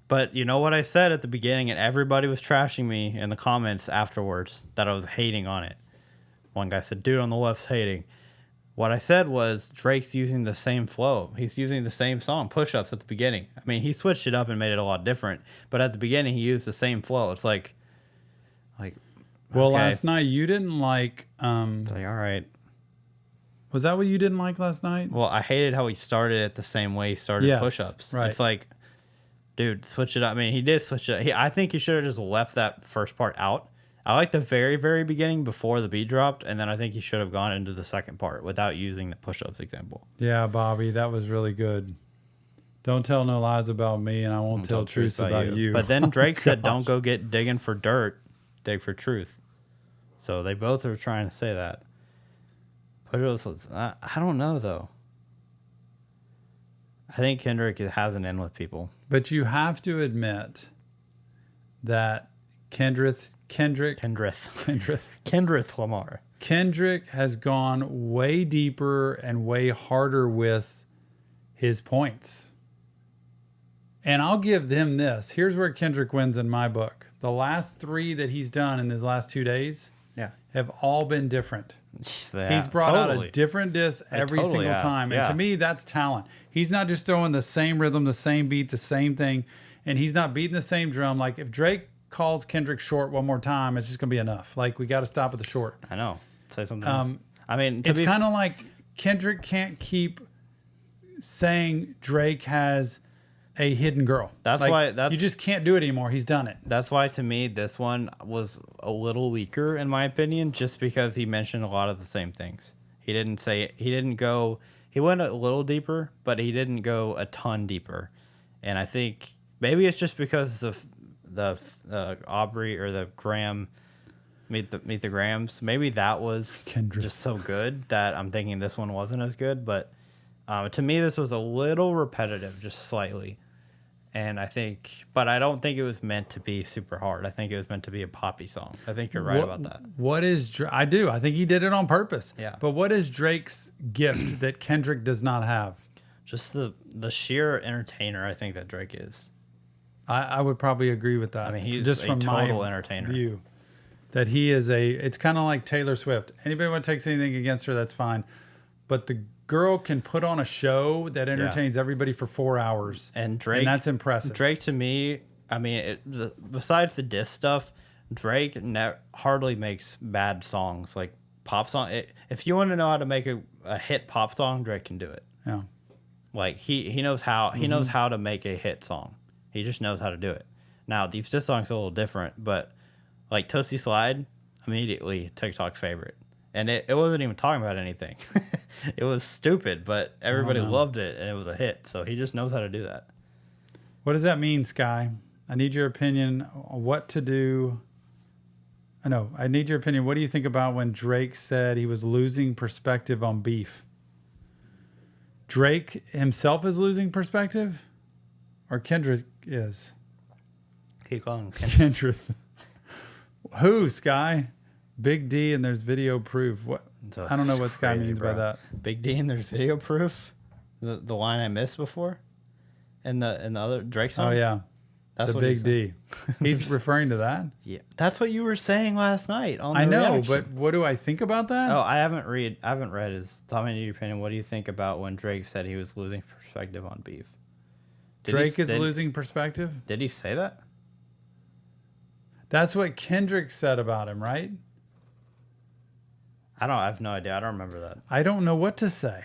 Speaker 3: But you know what I said at the beginning, and everybody was trashing me in the comments afterwards that I was hating on it. One guy said, dude on the left's hating. What I said was Drake's using the same flow. He's using the same song, push-ups, at the beginning. I mean, he switched it up and made it a lot different. But at the beginning, he used the same flow. It's like
Speaker 2: well,
Speaker 3: okay.
Speaker 2: Last night you didn't like.
Speaker 3: It's like, all right.
Speaker 2: Was that what you didn't like last night?
Speaker 3: Well, I hated how he started it the same way he started push-ups.
Speaker 2: Right.
Speaker 3: It's like, dude, switch it up. I mean, he did switch it up. I think he should have just left that first part out. I like the very, very beginning before the beat dropped, and then I think he should have gone into the second part without using the push-ups example.
Speaker 2: Yeah, Bobby, that was really good. Don't tell no lies about me, and I won't tell truths about you.
Speaker 3: But then Drake said, don't go get digging for dirt, dig for truth. So they both are trying to say that. Push-ups was, I don't know, though. I think Kendrick has an in with people.
Speaker 2: But you have to admit that Kendrick
Speaker 3: Lamar.
Speaker 2: Kendrick has gone way deeper and way harder with his points. And I'll give them this. Here's where Kendrick wins in my book. The last 3 that he's done in his last 2 days have all been different. He's brought out a different diss every single time. And to me, that's talent. He's not just throwing the same rhythm, the same beat, the same thing. And he's not beating the same drum. Like, if Drake calls Kendrick short one more time, it's just going to be enough. Like, we got to stop at the short.
Speaker 3: I know. Say something else. I mean,
Speaker 2: it's kind of like Kendrick can't keep saying Drake has a hidden girl. You just can't do it anymore. He's done it.
Speaker 3: That's why, to me, this one was a little weaker in my opinion, just because he mentioned a lot of the same things. He went a little deeper, but he didn't go a ton deeper. And I think maybe it's just because of the Aubrey or the Graham meet the Grahams. Maybe that was
Speaker 2: Kendrick.
Speaker 3: Just so good that I'm thinking this one wasn't as good. But to me, this was a little repetitive, just slightly. And I don't think it was meant to be super hard. I think it was meant to be a poppy song. I think you're right about that.
Speaker 2: I do. I think he did it on purpose.
Speaker 3: Yeah.
Speaker 2: But what is Drake's gift that Kendrick does not have?
Speaker 3: Just the sheer entertainer I think that Drake is.
Speaker 2: I would probably agree with that.
Speaker 3: I mean, he's
Speaker 2: just
Speaker 3: a
Speaker 2: from
Speaker 3: total
Speaker 2: my
Speaker 3: entertainer.
Speaker 2: view. That he is it's kind of like Taylor Swift. Anybody want to take anything against her, that's fine. But girl can put on a show that entertains everybody for 4 hours.
Speaker 3: And Drake,
Speaker 2: and that's impressive.
Speaker 3: Drake, to me, I mean, besides the diss stuff, Drake hardly makes bad songs, like pop song. If you want to know how to make a hit pop song, Drake can do it.
Speaker 2: Yeah.
Speaker 3: Like he knows how to make a hit song. He just knows how to do it. Now these diss songs are a little different, but like Tootsie Slide, immediately TikTok favorite. And it wasn't even talking about anything. It was stupid, but everybody loved it, and it was a hit. So he just knows how to do that.
Speaker 2: What does that mean, Sky? I need your opinion on what to do. I need your opinion. What do you think about when Drake said he was losing perspective on beef? Drake himself is losing perspective? Or Kendrick is?
Speaker 3: Keep going.
Speaker 2: Kendrick. Who, Sky? Big D and there's video proof. What? I don't know what Sky means by that.
Speaker 3: Big D and there's video proof? The line I missed before? And the other Drake song?
Speaker 2: Oh, yeah.
Speaker 3: That's
Speaker 2: the
Speaker 3: what
Speaker 2: Big D. He's referring to that?
Speaker 3: Yeah. That's what you were saying last night on the
Speaker 2: I know,
Speaker 3: reaction.
Speaker 2: but what do I think about that?
Speaker 3: Oh, I haven't read his. Tell me your opinion. What do you think about when Drake said he was losing perspective on beef?
Speaker 2: Drake is losing perspective?
Speaker 3: Did he say that?
Speaker 2: That's what Kendrick said about him, right?
Speaker 3: I have no idea. I don't remember that.
Speaker 2: I don't know what to say.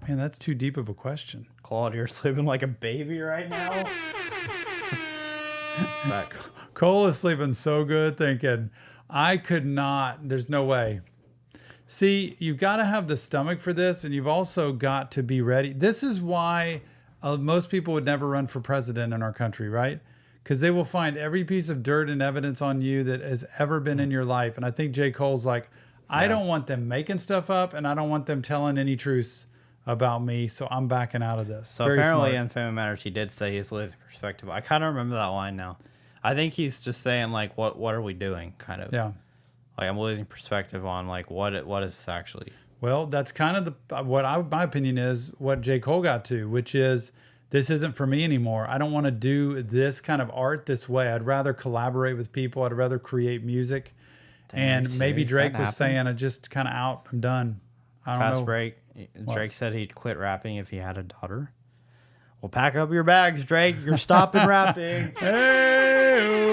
Speaker 2: Man, that's too deep of a question.
Speaker 3: Claude, you're sleeping like a baby right now. Back.
Speaker 2: Cole is sleeping so good thinking, I could not, there's no way. See, you've got to have the stomach for this, and you've also got to be ready. This is why most people would never run for president in our country, right? Because they will find every piece of dirt and evidence on you that has ever been in your life. And I think J. Cole's like, I don't want them making stuff up, and I don't want them telling any truths about me, so I'm backing out of this.
Speaker 3: So
Speaker 2: Very
Speaker 3: apparently
Speaker 2: smart.
Speaker 3: in Family Matters, he did say he's losing perspective. I kind of remember that line now. I think he's just saying, like, what are we doing, kind of.
Speaker 2: Yeah.
Speaker 3: Like, I'm losing perspective on, like, what is this actually?
Speaker 2: Well, that's kind of my opinion is what J. Cole got to, which is this isn't for me anymore. I don't want to do this kind of art this way. I'd rather collaborate with people. I'd rather create music. And maybe Drake was saying, I just kind of out. I'm done. I don't know.
Speaker 3: Fast break. Drake said he'd quit rapping if he had a daughter. Well, pack up your bags, Drake. You're stopping rapping.
Speaker 2: Hey-o.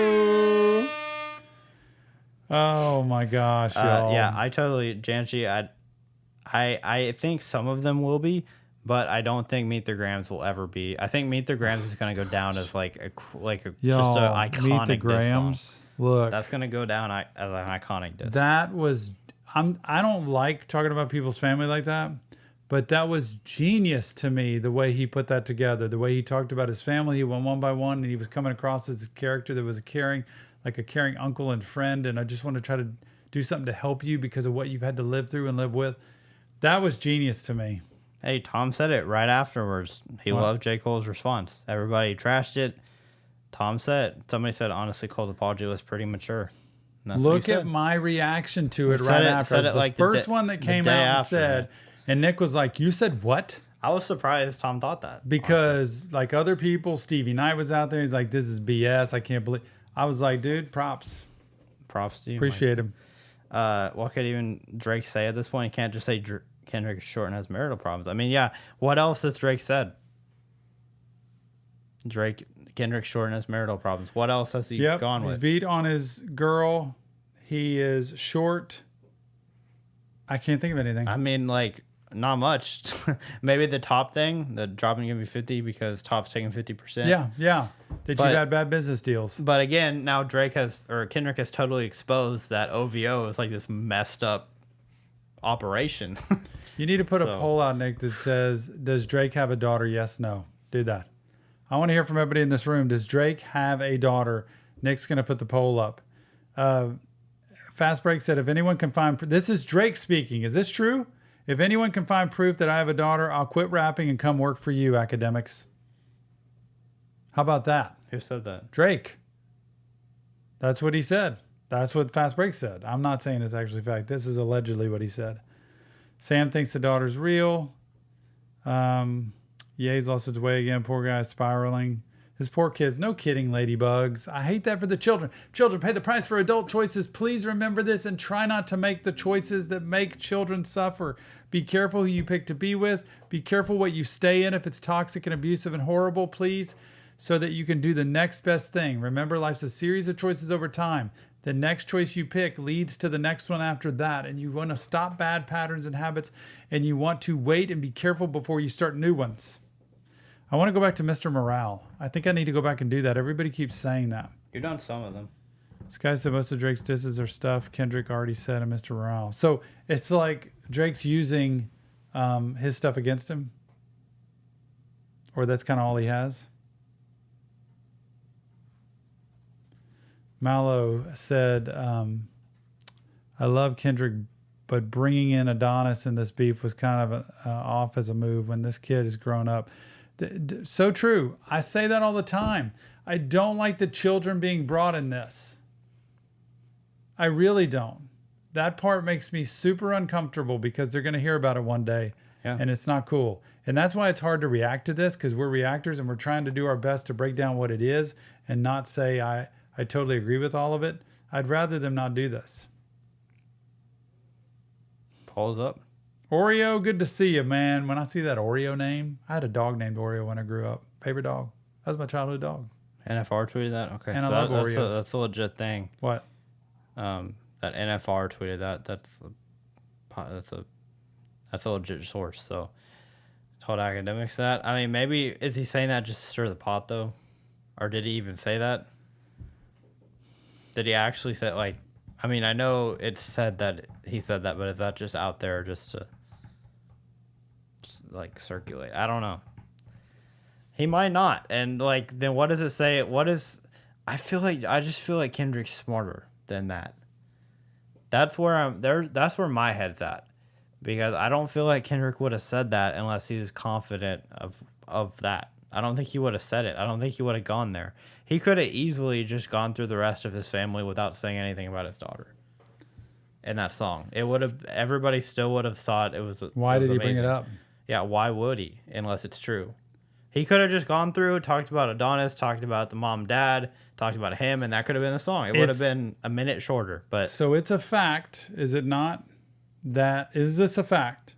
Speaker 2: Oh my gosh, y'all.
Speaker 3: Yeah, I totally, Janchi. I think some of them will be, but I don't think Meet the Grams will ever be. I think Meet the Grams is gonna go down as like a just an iconic
Speaker 2: Meet the
Speaker 3: diss
Speaker 2: Grams.
Speaker 3: song.
Speaker 2: Look,
Speaker 3: That's gonna go down as an iconic diss.
Speaker 2: that was. I don't like talking about people's family like that, but that was genius to me. The way he put that together, the way he talked about his family, he went one by one, and he was coming across as a character that was a caring uncle and friend. And I just want to try to do something to help you because of what you've had to live through and live with. That was genius to me.
Speaker 3: Hey, Tom said it right afterwards. He loved J. Cole's response. Everybody trashed it. Somebody said, honestly, Cole's apology was pretty mature.
Speaker 2: Look at my reaction to it right after. It was the first one that came out and said, and Nick was like, you said what?
Speaker 3: I was surprised Tom thought that.
Speaker 2: Because like other people, Stevie Knight was out there. He's like, this is BS. I can't believe. I was like, dude, props.
Speaker 3: Props to you.
Speaker 2: Appreciate him.
Speaker 3: What could even Drake say at this point? He can't just say Kendrick is short and has marital problems. I mean, yeah. What else has Drake said? Kendrick short and has marital problems. What else has he gone with?
Speaker 2: He's beat on his girl. He is short. I can't think of anything.
Speaker 3: I mean, like, not much. Maybe the top thing, the dropping going to be 50 because Top's taking 50%.
Speaker 2: Yeah. You've had bad business deals.
Speaker 3: But again, now Kendrick has totally exposed that OVO is like this messed up operation.
Speaker 2: You need to put a poll out, Nick, that says, does Drake have a daughter? Yes, no. Do that. I want to hear from everybody in this room. Does Drake have a daughter? Nick's going to put the poll up. Fast Break said, if anyone can find... This is Drake speaking. Is this true? If anyone can find proof that I have a daughter, I'll quit rapping and come work for you, academics. How about that?
Speaker 3: Who said that?
Speaker 2: Drake. That's what he said. That's what Fast Break said. I'm not saying it's actually fact. This is allegedly what he said. Sam thinks the daughter's real. He's lost his way again. Poor guy spiraling. His poor kids. No kidding, ladybugs. I hate that for the children. Children, pay the price for adult choices. Please remember this and try not to make the choices that make children suffer. Be careful who you pick to be with. Be careful what you stay in if it's toxic and abusive and horrible, please, so that you can do the next best thing. Remember, life's a series of choices over time. The next choice you pick leads to the next one after that, and you want to stop bad patterns and habits, and you want to wait and be careful before you start new ones. I want to go back to Mr. Morale. I think I need to go back and do that. Everybody keeps saying that.
Speaker 3: You've done some of them.
Speaker 2: This guy said most of Drake's disses are stuff Kendrick already said and Mr. Morale. So it's like Drake's using his stuff against him? Or that's kind of all he has? Mallow said, I love Kendrick, but bringing in Adonis in this beef was kind of off as a move when this kid is grown up. So true. I say that all the time. I don't like the children being brought in this. I really don't. That part makes me super uncomfortable because they're going to hear about it one day, and it's not cool. And that's why it's hard to react to this, because we're reactors and we're trying to do our best to break down what it is and not say, I totally agree with all of it. I'd rather them not do this.
Speaker 3: Paul's up.
Speaker 2: Oreo, good to see you, man. When I see that Oreo name, I had a dog named Oreo when I grew up. Favorite dog. That was my childhood dog.
Speaker 3: NFR tweeted that? Okay.
Speaker 2: And I love Oreos.
Speaker 3: That's a legit thing.
Speaker 2: What?
Speaker 3: That NFR tweeted that. That's a legit source. So told academics that. I mean, maybe is he saying that just to stir the pot though, or did he even say that? Did he actually say like? I mean, I know it said that he said that, but is that just out there just to like circulate? I don't know. He might not. And like, then what does it say? I just feel like Kendrick's smarter than that. That's where I'm there. That's where my head's at, because I don't feel like Kendrick would have said that unless he was confident of that. I don't think he would have said it. I don't think he would have gone there. He could have easily just gone through the rest of his family without saying anything about his daughter in that song. It would have, everybody still would have thought it was.
Speaker 2: Why did he bring it
Speaker 3: amazing.
Speaker 2: up?
Speaker 3: Yeah, why would he? Unless it's true. He could have just gone through, talked about Adonis, talked about the mom, dad, talked about him, and that could have been the song. It would have been a minute shorter. But
Speaker 2: so it's a fact, is it not? Is this a fact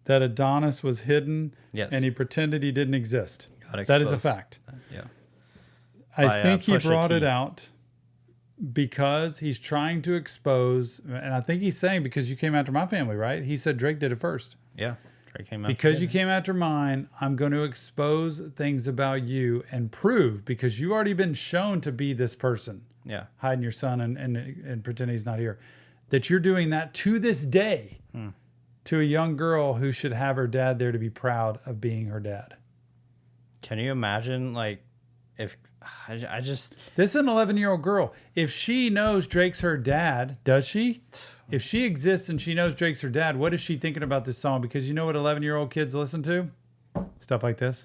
Speaker 2: that Adonis was hidden?
Speaker 3: Yes.
Speaker 2: And he pretended he didn't exist?
Speaker 3: Got
Speaker 2: That is a
Speaker 3: exposed.
Speaker 2: fact.
Speaker 3: Yeah.
Speaker 2: I think he
Speaker 3: Pusha
Speaker 2: brought it
Speaker 3: T.
Speaker 2: out because he's trying to expose, and I think he's saying, because you came after my family, right? He said Drake did it first.
Speaker 3: Yeah. Drake came out.
Speaker 2: Because you came after mine, I'm going to expose things about you and prove, because you already been shown to be this person.
Speaker 3: Yeah.
Speaker 2: Hiding your son and pretending he's not here. That you're doing that to this day to a young girl who should have her dad there to be proud of being her dad.
Speaker 3: Can you imagine, like, if I just...
Speaker 2: This is an 11-year-old girl. If she knows Drake's her dad, does she? If she exists and she knows Drake's her dad, what is she thinking about this song? Because you know what 11-year-old kids listen to? Stuff like this.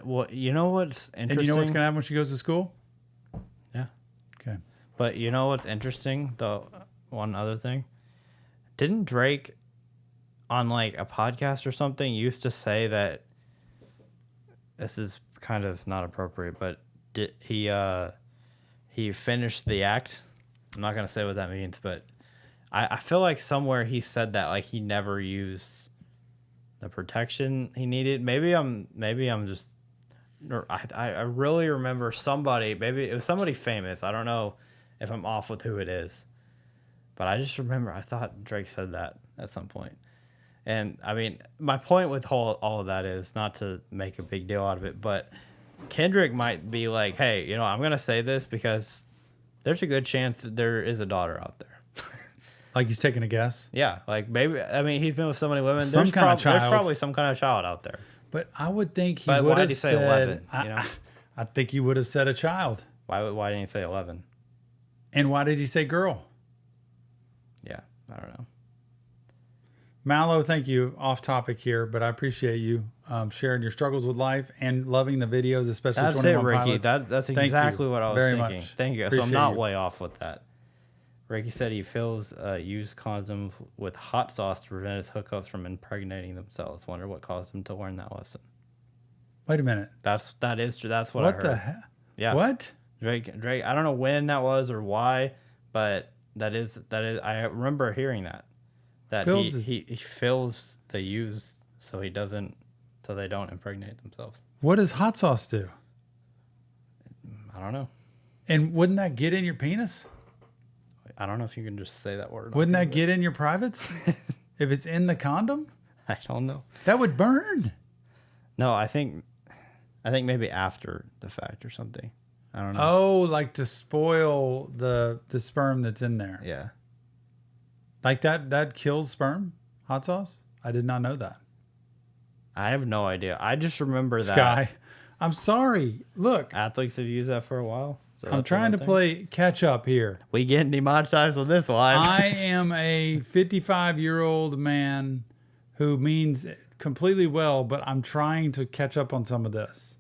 Speaker 3: Well, you know what's interesting?
Speaker 2: And you know what's going to happen when she goes to school?
Speaker 3: Yeah.
Speaker 2: Okay.
Speaker 3: But you know what's interesting? The one other thing. Didn't Drake, on like a podcast or something, used to say that... This is kind of not appropriate, but he finished the act. I'm not gonna say what that means, but I feel like somewhere he said that, like, he never used the protection he needed. Maybe I'm just. I really remember somebody. Maybe it was somebody famous. I don't know if I'm off with who it is, but I just remember I thought Drake said that at some point. And I mean, my point with all of that is not to make a big deal out of it, but Kendrick might be like, hey, you know, I'm going to say this because there's a good chance that there is a daughter out there.
Speaker 2: Like he's taking a guess?
Speaker 3: Yeah. Like maybe, I mean, he's been with so many women.
Speaker 2: Some kind of child.
Speaker 3: There's probably some kind of child out there.
Speaker 2: But I would think he
Speaker 3: But
Speaker 2: would
Speaker 3: why
Speaker 2: have
Speaker 3: did he say
Speaker 2: said,
Speaker 3: 11? You know?
Speaker 2: I think he would have said a child.
Speaker 3: Why didn't he say 11?
Speaker 2: And why did he say girl?
Speaker 3: Yeah. I don't know.
Speaker 2: Mallow, thank you. Off topic here, but I appreciate you sharing your struggles with life and loving the videos, especially
Speaker 3: That's
Speaker 2: 21
Speaker 3: it, Ricky.
Speaker 2: Pilots.
Speaker 3: That's
Speaker 2: Thank
Speaker 3: exactly
Speaker 2: you
Speaker 3: what I was
Speaker 2: very
Speaker 3: thinking.
Speaker 2: much.
Speaker 3: Thank you. So
Speaker 2: Appreciate
Speaker 3: I'm not
Speaker 2: you.
Speaker 3: way off with that. Ricky said he fills used condoms with hot sauce to prevent his hookups from impregnating themselves. Wonder what caused him to learn that lesson.
Speaker 2: Wait a minute.
Speaker 3: That is true. That's what I heard.
Speaker 2: What the heck?
Speaker 3: Yeah.
Speaker 2: What?
Speaker 3: Drake. I don't know when that was or why, but that is. I remember hearing that. That he fills the ewes so they don't impregnate themselves.
Speaker 2: What does hot sauce do?
Speaker 3: I don't know.
Speaker 2: And wouldn't that get in your penis?
Speaker 3: I don't know if you can just say that word.
Speaker 2: Wouldn't that get in your privates? If it's in the condom?
Speaker 3: I don't know.
Speaker 2: That would burn.
Speaker 3: No, I think maybe after the fact or something. I don't know.
Speaker 2: Oh, like to spoil the sperm that's in there.
Speaker 3: Yeah.
Speaker 2: Like that kills sperm? Hot sauce? I did not know that.
Speaker 3: I have no idea. I just remember that.
Speaker 2: Sky, I'm sorry. Look,
Speaker 3: Athletes have used that for a while. So
Speaker 2: I'm trying to play catch up here.
Speaker 3: We getting demonetized on this live.
Speaker 2: I am a 55-year-old man who means completely well, but I'm trying to catch up on some of this.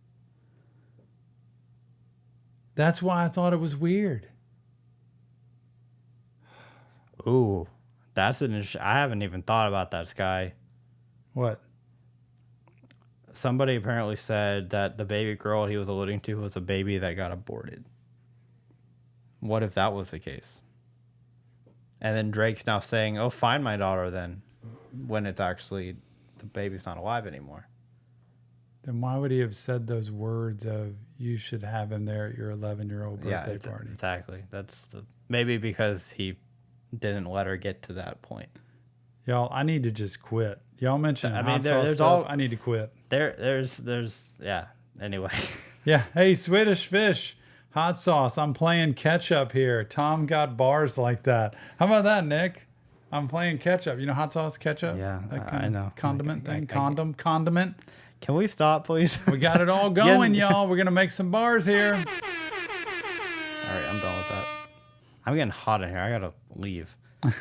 Speaker 2: That's why I thought it was weird.
Speaker 3: Ooh, that's an issue. I haven't even thought about that, Sky.
Speaker 2: What?
Speaker 3: Somebody apparently said that the baby girl he was alluding to was a baby that got aborted. What if that was the case? And then Drake's now saying, oh, find my daughter then, when it's actually the baby's not alive anymore.
Speaker 2: Then why would he have said those words of you should have him there at your 11-year-old birthday party?
Speaker 3: Exactly. Maybe because he didn't let her get to that point.
Speaker 2: Y'all, I need to just quit. Y'all mentioned hot sauce stuff. I need to quit.
Speaker 3: Yeah. Anyway.
Speaker 2: Yeah. Hey, Swedish Fish, hot sauce. I'm playing catch-up here. Tom got bars like that. How about that, Nick? I'm playing catch-up. You know hot sauce, ketchup?
Speaker 3: Yeah,
Speaker 2: that kind
Speaker 3: I
Speaker 2: of
Speaker 3: know.
Speaker 2: Condiment thing? Condiment.
Speaker 3: Can we stop, please?
Speaker 2: We got it all going, y'all. We're going to make some bars here.
Speaker 3: All right, I'm done with that. I'm getting hot in here. I got to leave.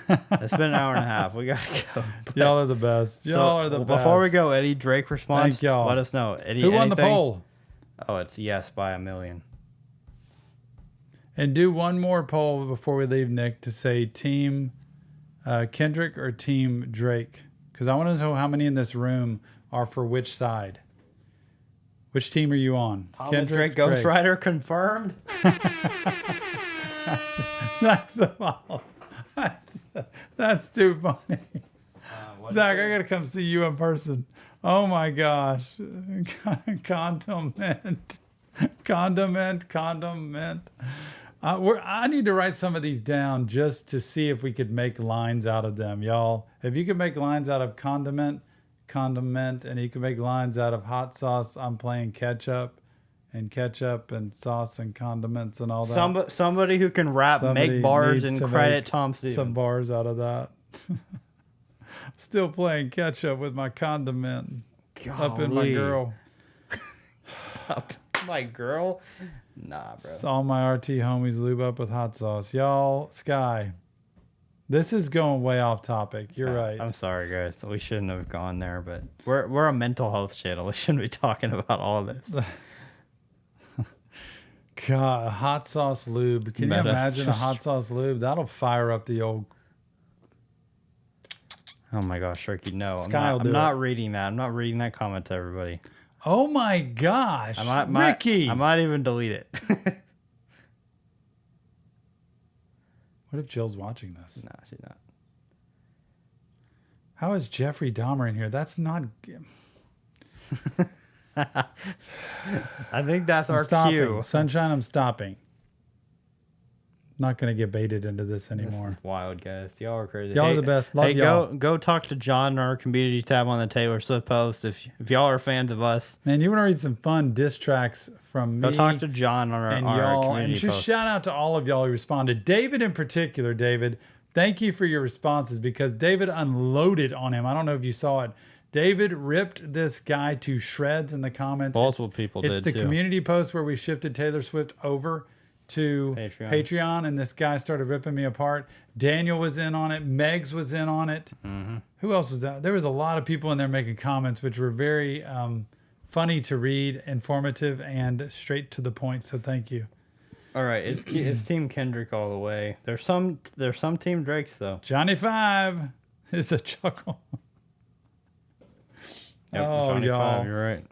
Speaker 3: It's been an hour and a half. We got to go.
Speaker 2: Y'all are the best. Y'all are the best.
Speaker 3: Before we go, any Drake response?
Speaker 2: Thank y'all.
Speaker 3: Let us know.
Speaker 2: Who won the poll?
Speaker 3: Oh, it's yes by 1,000,000.
Speaker 2: And do one more poll before we leave, Nick, to say team Kendrick or team Drake. Because I want to know how many in this room are for which side. Which team are you on?
Speaker 3: Thomas Kendrick, Ghost Rider confirmed.
Speaker 2: That's too funny. Zach, I gotta come see you in person. Oh my gosh. Condiment. I need to write some of these down just to see if we could make lines out of them, y'all. If you could make lines out of condiment, and you can make lines out of hot sauce, I'm playing ketchup and sauce and condiments and all that.
Speaker 3: Somebody who can rap, make bars, and credit Tom Stevens.
Speaker 2: Some bars out of that. Still playing ketchup with my condiment.
Speaker 3: Golly.
Speaker 2: Up in my girl.
Speaker 3: Up my girl? Nah, bro.
Speaker 2: Saw my RT homies lube up with hot sauce. Y'all, Sky, this is going way off topic. You're right.
Speaker 3: I'm sorry, guys. We shouldn't have gone there, but we're a mental health channel. We shouldn't be talking about all this.
Speaker 2: God, hot sauce lube. Can you imagine a hot sauce lube? That'll fire up the old...
Speaker 3: Oh my gosh, Ricky, no.
Speaker 2: I'm
Speaker 3: not reading that. I'm not reading that comment to everybody.
Speaker 2: Oh my gosh, Ricky.
Speaker 3: I might even delete it.
Speaker 2: What if Jill's watching this?
Speaker 3: No, she's not.
Speaker 2: How is Jeffrey Dahmer in here? That's not...
Speaker 3: I think that's our cue.
Speaker 2: Sunshine, I'm stopping. Not going to get baited into this anymore.
Speaker 3: This is wild, guys. Y'all are crazy.
Speaker 2: Y'all are the best. Love y'all.
Speaker 3: Go talk to John in our community tab on the Taylor Swift post if y'all are fans of us.
Speaker 2: Man, you want to read some fun diss tracks from me?
Speaker 3: Go talk to John on our community
Speaker 2: and just
Speaker 3: post.
Speaker 2: Shout out to all of y'all who responded. David in particular, David, thank you for your responses because David unloaded on him. I don't know if you saw it. David ripped this guy to shreds in the comments.
Speaker 3: Multiple people did,
Speaker 2: It's the
Speaker 3: too.
Speaker 2: community post where we shifted Taylor Swift over to Patreon, and this guy started ripping me apart. Daniel was in on it. Megs was in on it. Mm-hmm. Who else was that? There was a lot of people in there making comments, which were very funny to read, informative, and straight to the point. So thank you.
Speaker 3: All right, it's Team Kendrick all the way. There's some Team Drakes though.
Speaker 2: Johnny 5 is a chuckle.
Speaker 3: Yep,
Speaker 2: oh,
Speaker 3: Johnny
Speaker 2: y'all.
Speaker 3: 5, you're right.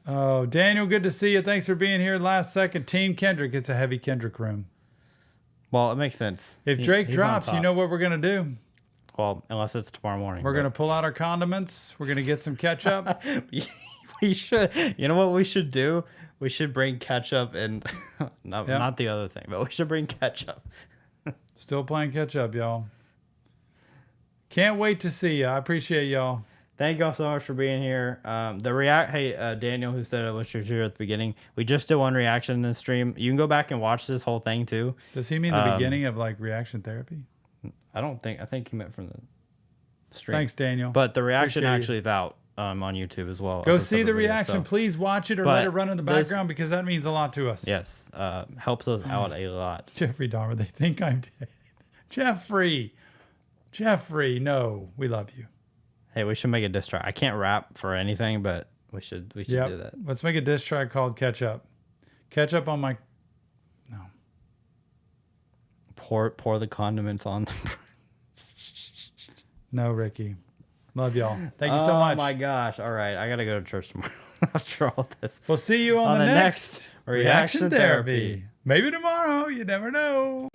Speaker 2: Oh, Daniel, good to see you. Thanks for being here last second. Team Kendrick. It's a heavy Kendrick room.
Speaker 3: Well, it makes sense.
Speaker 2: If Drake
Speaker 3: He's on
Speaker 2: drops, you
Speaker 3: top.
Speaker 2: know what we're going to do?
Speaker 3: Well, unless it's tomorrow morning.
Speaker 2: We're going to pull out our condiments. We're going to get some ketchup.
Speaker 3: We should. You know what we should do? We should bring ketchup and not the other thing, but we should bring ketchup.
Speaker 2: Still playing ketchup, y'all. Can't wait to see you. I appreciate y'all.
Speaker 3: Thank y'all so much for being here. Hey, Daniel, who said I wish you were here at the beginning. We just did one reaction in the stream. You can go back and watch this whole thing too.
Speaker 2: Does he mean the beginning of like reaction therapy?
Speaker 3: I think he meant from the stream.
Speaker 2: Thanks, Daniel.
Speaker 3: But the reaction
Speaker 2: Appreciate
Speaker 3: actually is out on YouTube as well.
Speaker 2: Go
Speaker 3: as a
Speaker 2: see the
Speaker 3: separate video,
Speaker 2: reaction.
Speaker 3: so-
Speaker 2: Please watch it or
Speaker 3: But
Speaker 2: let it run in the
Speaker 3: this-
Speaker 2: background because that means a lot to us.
Speaker 3: Yes, helps us out a lot.
Speaker 2: Jeffrey Dahmer, they think I'm dead. Jeffrey, no, we love you.
Speaker 3: Hey, we should make a diss track. I can't rap for anything, but we should do that.
Speaker 2: Let's make a diss track called Ketchup. Ketchup on my... No.
Speaker 3: Pour the condiments on the
Speaker 2: No, Ricky. Love y'all. Thank you so much.
Speaker 3: Oh my gosh. All right. I got to go to church tomorrow after all this.
Speaker 2: We'll see you on the next
Speaker 3: Reaction Therapy.
Speaker 2: Maybe tomorrow. You never know.